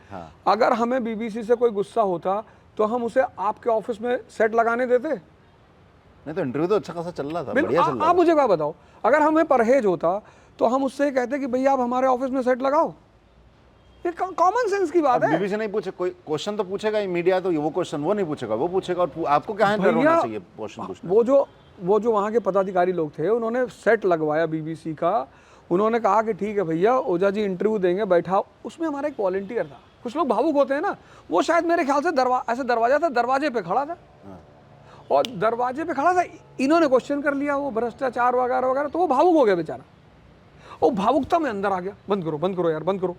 अगर हमें बीबीसी से कोई गुस्सा होता तो हम उसे आपके ऑफिस में सेट लगाने देते? नहीं तो इंटरव्यू तो अच्छा खासा चल रहा था, बिल्कुल। बढ़िया चल रहा आप मुझे क्या बताओ, अगर हमें परहेज होता तो हम उससे कहते कि भैया आप हमारे ऑफिस में सेट लगाओ। ये कॉमन सेंस की बात है। बीबीसी नहीं पूछे, कोई क्वेश्चन तो पूछेगा ही, मीडिया तो वो क्वेश्चन वो नहीं पूछेगा, वो पूछेगा। और आपको क्या डर होना चाहिए क्वेश्चन पूछने? वो जो वहाँ के पदाधिकारी लोग थे, उन्होंने सेट लगवाया बीबीसी का। उन्होंने कहा कि ठीक है भैया, ओझा जी इंटरव्यू देंगे, बैठा। उसमें हमारा एक वॉलंटियर था, कुछ लोग भावुक होते हैं ना, वो शायद मेरे ख्याल से ऐसे दरवाजा था, दरवाजे पे खड़ा था, और दरवाजे पे खड़ा था, इन्होंने क्वेश्चन कर लिया, वो भ्रष्टाचार वगैरह वगैरह, तो वो भावुक हो गया बेचारा। वो भावुकता में अंदर आ गया, बंद करो यार, बंद करो।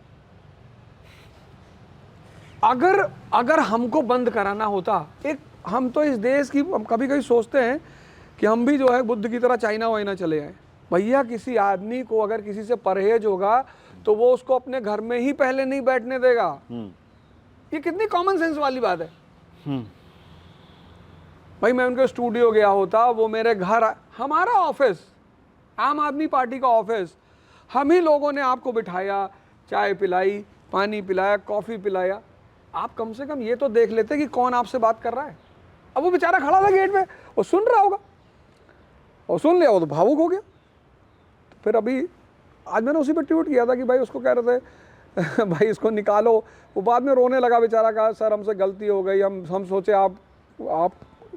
अगर हमको बंद कराना होता, एक हम तो इस देश की, हम कभी कभी सोचते हैं कि हम भी जो है बुद्ध की तरह चाइना वाइना चले आए। भैया किसी आदमी को अगर किसी से परहेज होगा तो वो उसको अपने घर में ही पहले नहीं बैठने देगा। ये कितनी कॉमन सेंस वाली बात है। भाई मैं उनके स्टूडियो गया होता, वो मेरे घर, हमारा ऑफिस, आम आदमी पार्टी का ऑफिस, हम ही लोगों ने आपको बिठाया, चाय पिलाई, पानी पिलाया, कॉफ़ी पिलाया। आप कम से कम ये तो देख लेते कि कौन आपसे बात कर रहा है। अब वो बेचारा खड़ा था गेट पे, वो सुन रहा होगा, और सुन लिया, वो तो भावुक हो गया। तो फिर अभी आज मैंने उसी पर ट्वीट किया था कि भाई उसको कह रहे थे भाई इसको निकालो। वो बाद में रोने लगा बेचारा, कहा सर हमसे गलती हो गई, हम सोचे आप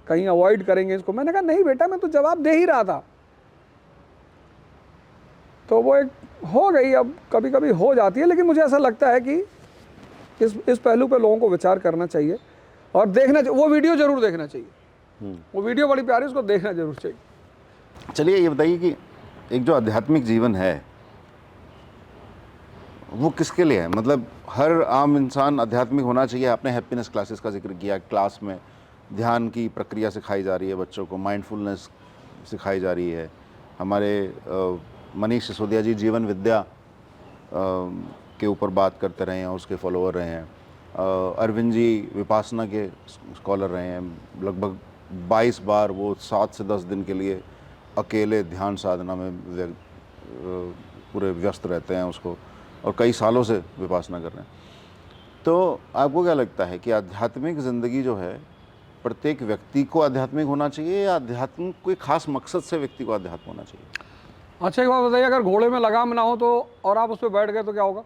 कहीं अवॉइड करेंगे इसको। मैंने कहा नहीं बेटा, मैं तो जवाब दे ही रहा था। तो वो एक हो गई, अब कभी कभी हो जाती है, लेकिन मुझे ऐसा लगता है कि इस पहलू पे लोगों को विचार करना चाहिए और देखना चाहिए। वो वीडियो जरूर देखना चाहिए, वो वीडियो बड़ी प्यारी, उसको देखना जरूर चाहिए। चलिए ये बताइए कि एक जो आध्यात्मिक जीवन है वो किसके लिए है? मतलब हर आम इंसान आध्यात्मिक होना चाहिए। आपने हैप्पीनेस क्लासेस का जिक्र किया, क्लास में ध्यान की प्रक्रिया सिखाई जा रही है बच्चों को, माइंडफुलनेस सिखाई जा रही है। हमारे मनीष सिसोदिया जी जीवन विद्या के ऊपर बात करते रहे हैं, उसके फॉलोअर रहे हैं। अरविंद जी विपासना के स्कॉलर रहे हैं, लगभग 22 बार वो 7 से 10 दिन के लिए अकेले ध्यान साधना में पूरे व्यस्त रहते हैं उसको, और कई सालों से विपासना कर रहे हैं। तो आपको क्या लगता है कि आध्यात्मिक ज़िंदगी जो है, प्रत्येक व्यक्ति को आध्यात्मिक होना चाहिए या आध्यात्म कोई खास मकसद से व्यक्ति को आध्यात्म होना चाहिए? अच्छा एक बात बताइए, अगर घोड़े में लगाम ना हो तो और आप उस पर बैठ गए तो क्या होगा?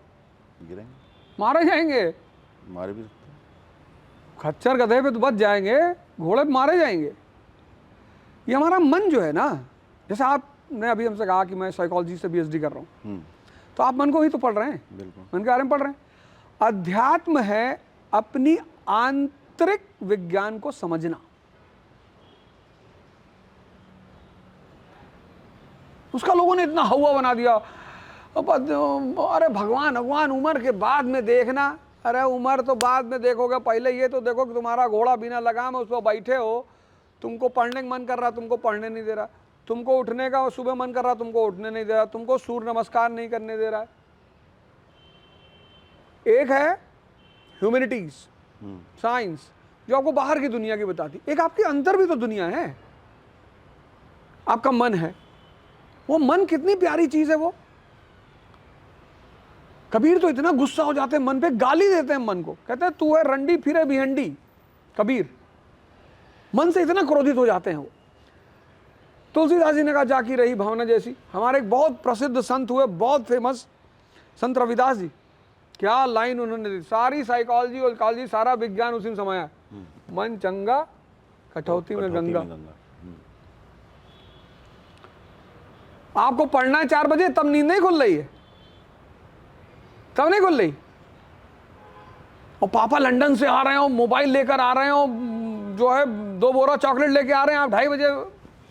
गिरेंगे, मारे जाएंगे। मारे भी सकते हैं। खच्चर गधे पे तो बच जाएंगे, घोड़े पे मारे जाएंगे। ये हमारा मन जो है ना, जैसे आपने अभी हमसे कहा कि मैं साइकोलॉजी से PhD कर रहा हूँ, तो आप मन को ही तो पढ़ रहे हैं, बिल्कुल मन के बारे में पढ़ रहे हैं। अध्यात्म है अपनी आंतरिक विज्ञान को समझना। उसका लोगों ने इतना हवा बना दिया, अरे भगवान भगवान उम्र के बाद में देखना। अरे उम्र तो बाद में देखोगे, पहले ये तो देखो कि तुम्हारा घोड़ा बिना लगाम है, उस पर बैठे हो, तुमको पढ़ने का मन कर रहा, तुमको पढ़ने नहीं दे रहा, तुमको उठने का सुबह मन कर रहा, तुमको उठने नहीं दे रहा, तुमको सूर्य नमस्कार नहीं करने दे रहा है। एक है ह्यूमैनिटीज, साइंस, जो आपको बाहर की दुनिया की बताती, एक आपके अंदर भी तो दुनिया है, आपका मन है। वो मन कितनी प्यारी चीज है। वो कबीर तो इतना गुस्सा हो जाते हैं मन पे, गाली देते हैं मन को, कहते हैं तू है रंडी फिरे भिहंडी। कबीर मन से इतना क्रोधित हो जाते हैं वो। तुलसीदास जी ने कहा जाकी रही भावना जैसी। हमारे एक बहुत प्रसिद्ध संत हुए, बहुत फेमस संत रविदास जी, क्या लाइन उन्होंने दी, सारी साइकोलॉजी और इकोलॉजी सारा विज्ञान उसी में समाया। मन चंगा कठौती में गंगा। आपको पढ़ना है 4 बजे, तब नींद नहीं खुल रही है, तब नहीं खुल रही, और पापा लंदन से आ रहे हो, मोबाइल लेकर आ रहे हो, जो है 2 बोरा चॉकलेट लेके आ रहे हैं, आप 2:30 बजे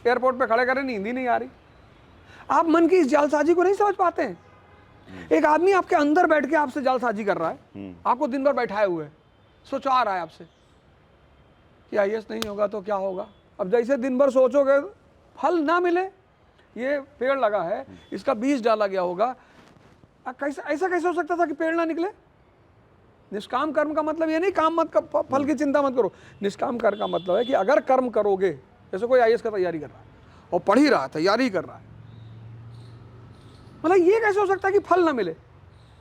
एयरपोर्ट पे खड़े करें, नींद ही नहीं आ रही। आप मन की इस जालसाजी को नहीं समझ पाते हैं। एक आदमी आपके अंदर बैठ के आपसे जालसाजी कर रहा है, आपको दिन भर बैठाए हुए है, सोचा रहा है आपसे कि IAS नहीं होगा तो क्या होगा। अब जैसे दिन भर सोचोगे, फल ना मिले, ये पेड़ लगा है, इसका बीज डाला गया होगा, कैसा ऐसा कैसे हो सकता था कि पेड़ ना निकले? निष्काम कर्म का मतलब ये नहीं काम मत कर, फल की चिंता मत करो। निष्काम कर्म का मतलब है कि अगर कर्म करोगे, जैसे कोई IAS का तैयारी कर रहा है और पढ़ ही रहा है, तैयारी कर रहा है, मतलब ये कैसे हो सकता है कि फल ना मिले?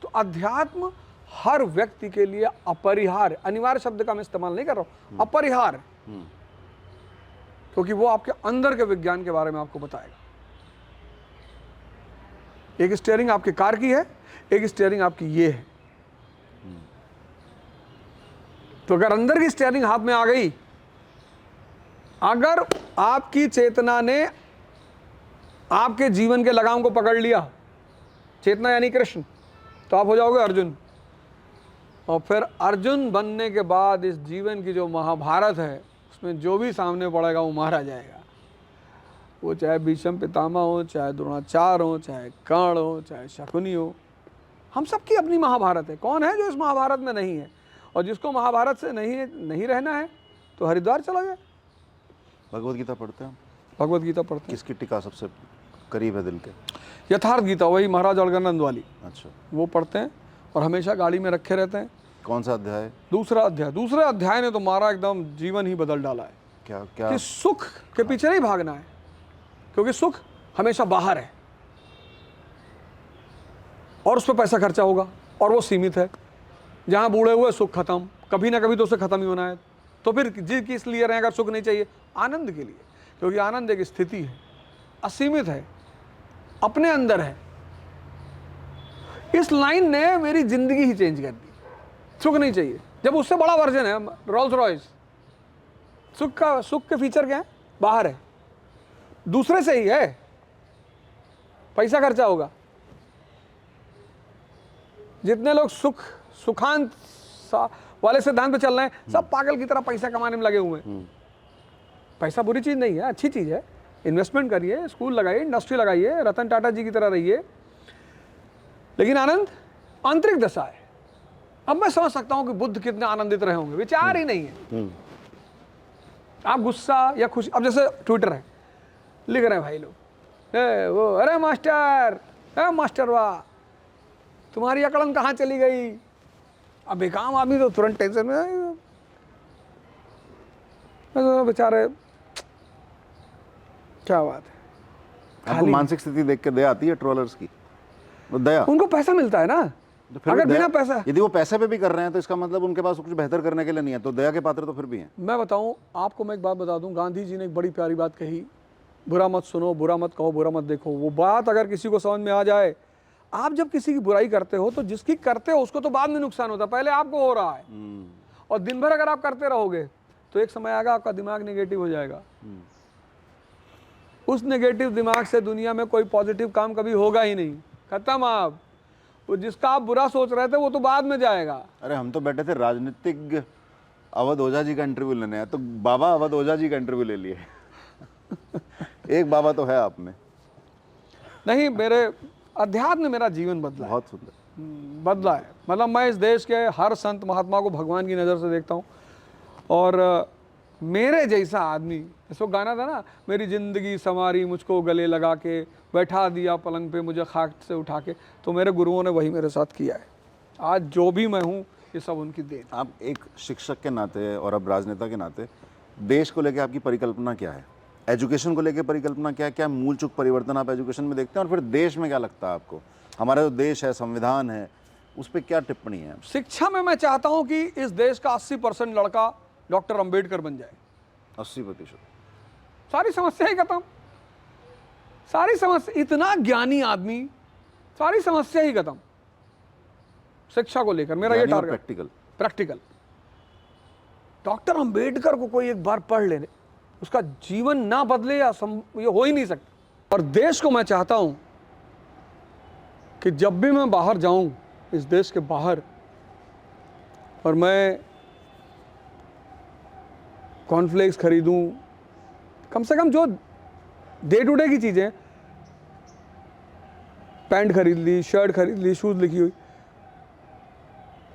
तो अध्यात्म हर व्यक्ति के लिए अपरिहार्य, अनिवार्य शब्द का मैं इस्तेमाल नहीं कर रहा हूं, अपरिहार्य, क्योंकि वो आपके अंदर के विज्ञान के बारे में आपको बताएगा। एक स्टीयरिंग आपके कार की है, एक स्टीयरिंग आपकी ये है। तो अगर अंदर की स्टीयरिंग हाथ में आ गई, अगर आपकी चेतना ने आपके जीवन के लगाम को पकड़ लिया, चेतना यानी कृष्ण, तो आप हो जाओगे अर्जुन। और फिर अर्जुन बनने के बाद इस जीवन की जो महाभारत है, उसमें जो भी सामने पड़ेगा वो मारा जाएगा। वो चाहे भीष्म पितामह हो, चाहे द्रोणाचार्य हो, चाहे कर्ण हो, चाहे शकुनी हो, हम सबकी अपनी महाभारत है। कौन है जो इस महाभारत में नहीं है? और जिसको महाभारत से नहीं रहना है तो हरिद्वार चला जाए। भगवत गीता पढ़ते हैं? भगवत गीता पढ़ते हैं। किसकी टीका सबसे करीब है दिल के? यथार्थ गीता, वही महाराज अलगनंद वाली। अच्छा, वो पढ़ते हैं और हमेशा गाड़ी में रखे रहते हैं। कौन सा अध्याय? दूसरा अध्याय। दूसरे अध्याय ने तो मारा एकदम जीवन ही बदल डाला है। क्या क्या? कि सुख के पीछे नहीं भागना है, क्योंकि सुख हमेशा बाहर है और उस पर पैसा खर्चा होगा। और वो सीमित है। जहाँ बूढ़े हुए सुख खत्म, कभी ना कभी तो उसे खत्म ही होना है। तो फिर जी किस लिए रहे अगर सुख नहीं चाहिए? आनंद के लिए, क्योंकि आनंद एक स्थिति है, असीमित है, अपने अंदर है। इस लाइन ने मेरी जिंदगी ही चेंज कर दी। सुख नहीं चाहिए, जब उससे बड़ा वर्जन है रोल्स रॉयस। सुख के फीचर क्या है? बाहर है, दूसरे से ही है, पैसा खर्चा होगा। जितने लोग सुखांत वाले सिद्धांत पे चल रहे हैं, सब पागल की तरह पैसा कमाने में लगे हुए हैं। पैसा बुरी चीज नहीं है, अच्छी चीज है। इन्वेस्टमेंट करिए, स्कूल लगाइए, इंडस्ट्री लगाइए, रतन टाटा जी की तरह रहिए, लेकिन आनंद आंतरिक दशा है। अब मैं समझ सकता हूं कि बुद्ध कितने आनंदित रहे होंगे, विचार ही नहीं है। आप गुस्सा या खुशी, अब जैसे ट्विटर है, लिख रहे हैं भाई लोग, वो अरे मास्टर वाह, तुम्हारी अकड़न कहाँ चली गई? अब बेकाम आदमी तो तुरंत टेंशन में, तो बेचारे क्या बात है। आपको मानसिक स्थिति देख के दया आती है ट्रोलर्स की? वो दया, उनको पैसा मिलता है ना, तो फिर अगर भी बिना पैसा, यदि वो पैसे पे भी कर रहे हैं तो इसका मतलब उनके पास कुछ बेहतर करने के लिए नहीं है, तो दया के पात्र तो फिर भी हैं। मैं बताऊं आपको, मैं एक बात बता दूं, गांधी जी ने एक बड़ी प्यारी बात कही, बुरा मत सुनो, बुरा मत कहो, बुरा मत देखो। वो बात अगर किसी को समझ में आ जाए, आप जब किसी की बुराई करते हो तो जिसकी करते हो उसको तो बाद में नुकसान होता है, पहले आपको हो रहा है। और दिन भर अगर आप करते रहोगे तो एक समय आएगा आपका दिमाग नेगेटिव हो जाएगा। उस नेगेटिव दिमाग से दुनिया में कोई पॉजिटिव काम कभी होगा ही नहीं, खत्म। आप वो जिसका आप बुरा सोच रहे थे वो तो बाद में जाएगा। अरे हम तो बैठे थे राजनीतिक अवध ओझा जी का इंटरव्यू लेने, तो बाबा अवध ओझा जी का इंटरव्यू ले लिए। एक बाबा तो है आप में। नहीं, मेरे अध्यात्म ने मेरा जीवन बदला, बहुत सुंदर बदला है। मतलब मैं इस देश के हर संत महात्मा को भगवान की नज़र से देखता हूँ, और मेरे जैसा आदमी, इसको गाना था ना, मेरी ज़िंदगी संवारी मुझको गले लगा के, बैठा दिया पलंग पे मुझे खाक से उठा के, तो मेरे गुरुओं ने वही मेरे साथ किया है। आज जो भी मैं हूँ ये सब उनकी देन। आप एक शिक्षक के नाते और अब राजनेता के नाते देश को लेकर आपकी परिकल्पना क्या है? एजुकेशन को लेकर परिकल्पना क्या है? क्या मूल चूक परिवर्तन आप एजुकेशन में देखते हैं? और फिर देश में क्या लगता है आपको, हमारा जो देश है, संविधान है, उस पर क्या टिप्पणी है? शिक्षा में मैं चाहता हूँ कि इस देश का 80% लड़का डॉक्टर अंबेडकर बन जाए। 80%? सारी समस्या ही खत्म। सारी समस्या, इतना ज्ञानी आदमी, सारी समस्या ही खत्म। शिक्षा को लेकर मेरा ये टारगेट। प्रैक्टिकल डॉक्टर अंबेडकर को कोई एक बार पढ़ ले, उसका जीवन ना बदले या ये हो ही नहीं सकता। और देश को मैं चाहता हूं कि जब भी मैं बाहर जाऊं, इस देश के बाहर, और मैं कॉर्नफ्लेक्स खरीदूं, कम से कम जो डे टू डे की चीज़ें, पैंट खरीद ली, शर्ट खरीद ली, शूज़ लिखी हुई,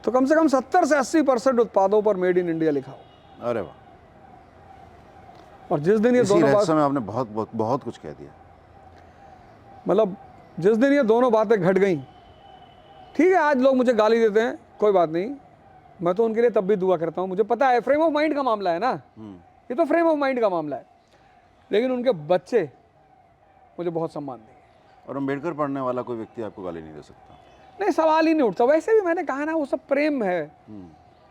तो कम से कम 70 से 80% उत्पादों पर मेड इन इंडिया लिखा हो। अरे वाह। और जिस दिन ये दोनों बात, में आपने बहुत बहुत बहुत कुछ कह दिया। मतलब जिस दिन ये दोनों बातें घट गई, ठीक है, आज लोग मुझे गाली देते हैं, कोई बात नहीं, मैं तो उनके लिए तब भी दुआ करता हूँ। मुझे पता है फ्रेम ऑफ माइंड का मामला है ना, ये तो फ्रेम ऑफ माइंड का मामला है, लेकिन उनके बच्चे मुझे बहुत सम्मान देंगे। और अंबेडकर पढ़ने वाला कोई व्यक्ति आपको गाली नहीं दे सकता? नहीं, सवाल ही नहीं उठता। वैसे भी मैंने कहा ना, वो सब प्रेम है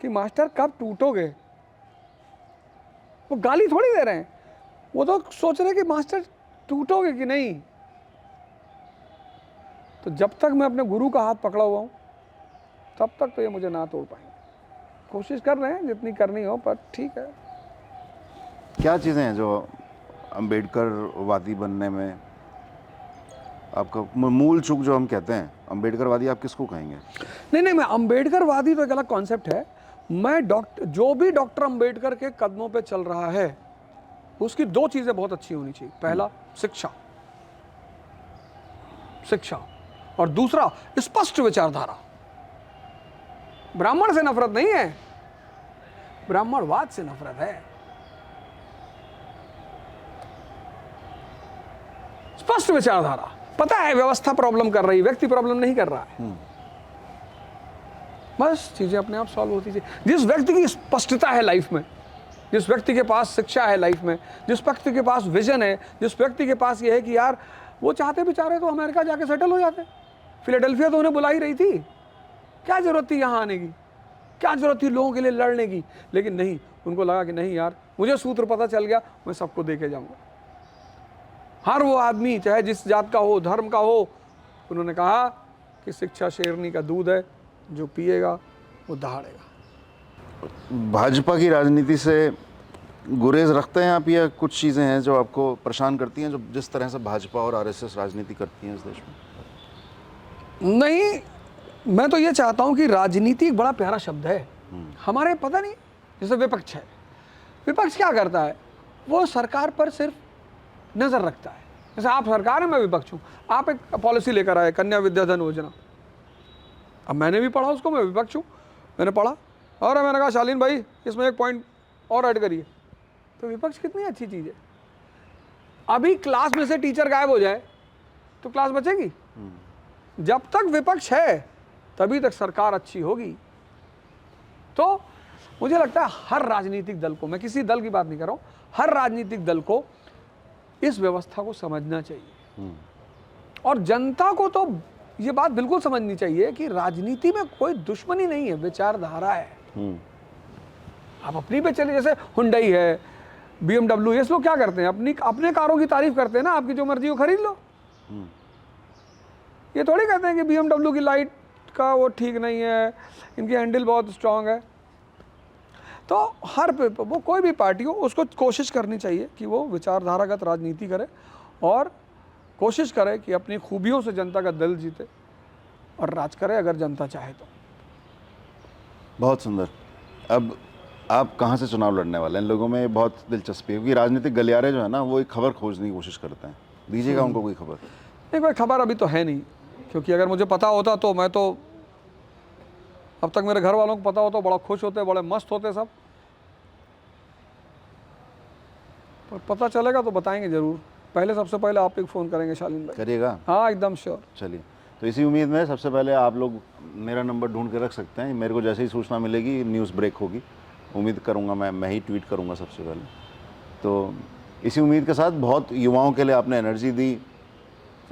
कि मास्टर कब टूटोगे। वो गाली थोड़ी दे रहे हैं, वो तो सोच रहे हैं कि मास्टर टूटोगे कि नहीं। तो जब तक मैं अपने गुरु का हाथ पकड़ा हुआ हूं, तब तक तो ये मुझे ना तोड़ पाएंगे। कोशिश कर रहे हैं जितनी करनी हो, पर ठीक है। क्या चीज़ें हैं जो अंबेडकरवादी बनने में आपका मूल चूक जो हम कहते हैं, अंबेडकरवादी आप किसको कहेंगे? नहीं, मैं अंबेडकरवादी तो एक अलग कॉन्सेप्ट है। मैं जो भी डॉक्टर अंबेडकर के कदमों पे चल रहा है, उसकी दो चीज़ें बहुत अच्छी होनी चाहिए। पहला, शिक्षा, और दूसरा स्पष्ट विचारधारा। ब्राह्मण से नफरत नहीं है, ब्राह्मणवाद से नफरत है। स्पष्ट विचारधारा। पता है व्यवस्था प्रॉब्लम कर रही, व्यक्ति प्रॉब्लम नहीं कर रहा है, बस चीजें अपने आप सॉल्व होती है। जिस व्यक्ति की स्पष्टता है लाइफ में, जिस व्यक्ति के पास शिक्षा है लाइफ में, जिस व्यक्ति के पास विजन है, जिस व्यक्ति के पास ये है कि यार वो चाहते बेचारे तो अमेरिका जाके सेटल हो जाते। फिलाडेल्फिया तो उन्हें बुला ही रही थी, क्या ज़रूरत थी यहाँ आने की, क्या ज़रूरत थी लोगों के लिए लड़ने की। लेकिन नहीं, उनको लगा कि नहीं यार, मुझे सूत्र पता चल गया, मैं सबको दे के जाऊँगा। हर वो आदमी चाहे जिस जात का हो, धर्म का हो, उन्होंने कहा कि शिक्षा शेरनी का दूध है, जो पिएगा वो दहाड़ेगा। भाजपा की राजनीति से गुरेज रखते हैं आप, या कुछ चीज़ें हैं जो आपको परेशान करती हैं, जो जिस तरह से भाजपा और आरएसएस राजनीति करती हैं इस देश में? नहीं, मैं तो ये चाहता हूँ कि राजनीति एक बड़ा प्यारा शब्द है। हमारे पता नहीं, जैसे विपक्ष है, विपक्ष क्या करता है, वो सरकार पर सिर्फ नज़र रखता है। जैसे आप सरकार है, मैं विपक्ष हूँ, आप एक पॉलिसी लेकर आए कन्या विद्याधन योजना, अब मैंने भी पढ़ा उसको, मैं विपक्ष हूँ, मैंने पढ़ा और मैंने कहा शालीन भाई इसमें एक पॉइंट और ऐड करिए। तो विपक्ष कितनी अच्छी चीज़ है। अभी क्लास में से टीचर गायब हो जाए तो क्लास बचेगी? जब तक विपक्ष है तभी तक सरकार अच्छी होगी। तो मुझे लगता है हर राजनीतिक दल को, मैं किसी दल की बात नहीं कर रहा हूँ, हर राजनीतिक दल को इस व्यवस्था को समझना चाहिए। और जनता को तो ये बात बिल्कुल समझनी चाहिए कि राजनीति में कोई दुश्मनी नहीं है, विचारधारा है। आप अपनी पे चले, जैसे हुंडई है, BMW, ये लोग क्या करते हैं, अपने कारों की तारीफ करते हैं ना, आपकी जो मर्जी हो खरीद लो। ये थोड़ी कहते हैं कि BMW की लाइट का वो ठीक नहीं है, इनकी हैंडल बहुत स्ट्रांग है। तो हर वो कोई भी पार्टी हो, उसको कोशिश करनी चाहिए कि वो विचारधारागत राजनीति करे और कोशिश करे कि अपनी खूबियों से जनता का दिल जीते और राज करे, अगर जनता चाहे तो। बहुत सुंदर। अब आप कहाँ से चुनाव लड़ने वाले हैं? इन लोगों में बहुत दिलचस्पी है, क्योंकि राजनीतिक गलियारे जो है ना, वो एक खबर खोजने की कोशिश करते हैं। दीजिएगा उनको कोई खबर? नहीं, कोई खबर अभी तो है नहीं, क्योंकि अगर मुझे पता होता तो मैं तो अब तक, मेरे घर वालों को पता होता तो बड़ा खुश होते, बड़े मस्त होते सब। पर पता चलेगा तो बताएंगे ज़रूर। पहले सबसे पहले आप एक फ़ोन करेंगे शालीन भाई। करिएगा? हाँ, एकदम श्योर। चलिए, तो इसी उम्मीद में सबसे पहले आप लोग मेरा नंबर ढूंढ के रख सकते हैं। मेरे को जैसे ही सूचना मिलेगी, न्यूज़ ब्रेक होगी, उम्मीद करूँगा मैं ही ट्वीट करूँगा सबसे पहले। तो इसी उम्मीद के साथ, बहुत युवाओं के लिए आपने एनर्जी दी,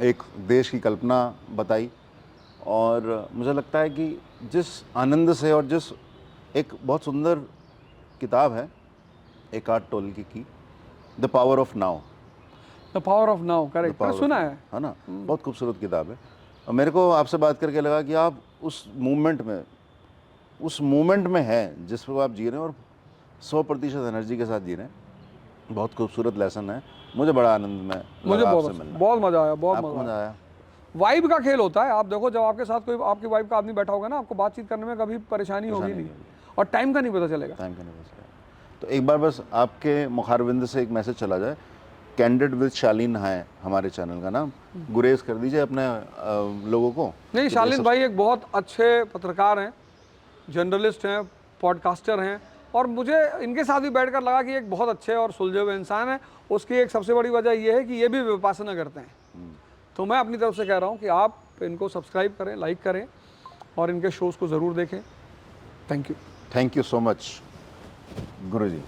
एक देश की कल्पना बताई, और मुझे लगता है कि जिस आनंद से और जिस, एक बहुत सुंदर किताब है एकार्ट टोले की, the power of now. The power of now, correct, सुना है ना? बहुत खूबसूरत किताब है। और मेरे को आपसे बात करके लगा कि आप उस मोमेंट में हैं जिस पर आप जी रहे हैं, और 100% एनर्जी के साथ जी रहे हैं। बहुत खूबसूरत लेसन है, मुझे बड़ा आनंद में, मुझे बहुत मज़ा आया, बहुत मज़ा आया। वाइब का खेल होता है। आप देखो, जब आपके साथ कोई आपकी वाइब का आदमी बैठा होगा ना, आपको बातचीत करने में कभी परेशानी होगी नहीं, और टाइम का नहीं पता चलेगा। तो एक बार बस आपके मुखारबिंद से एक मैसेज चला जाए, कैंडिड विद शालीन है हमारे चैनल का नाम, गुरेज कर दीजिए अपने लोगों को। नहीं, शालीन भाई एक बहुत अच्छे पत्रकार हैं, जर्नलिस्ट हैं, पॉडकास्टर हैं, और मुझे इनके साथ भी बैठकर लगा कि एक बहुत अच्छे और सुलझे हुए इंसान है। उसकी एक सबसे बड़ी वजह यह है कि ये भी विपासना करते हैं। तो मैं अपनी तरफ से कह रहा हूँ कि आप इनको सब्सक्राइब करें, लाइक करें और इनके शोज़ को ज़रूर देखें। Thank you. Thank you so much Guruji.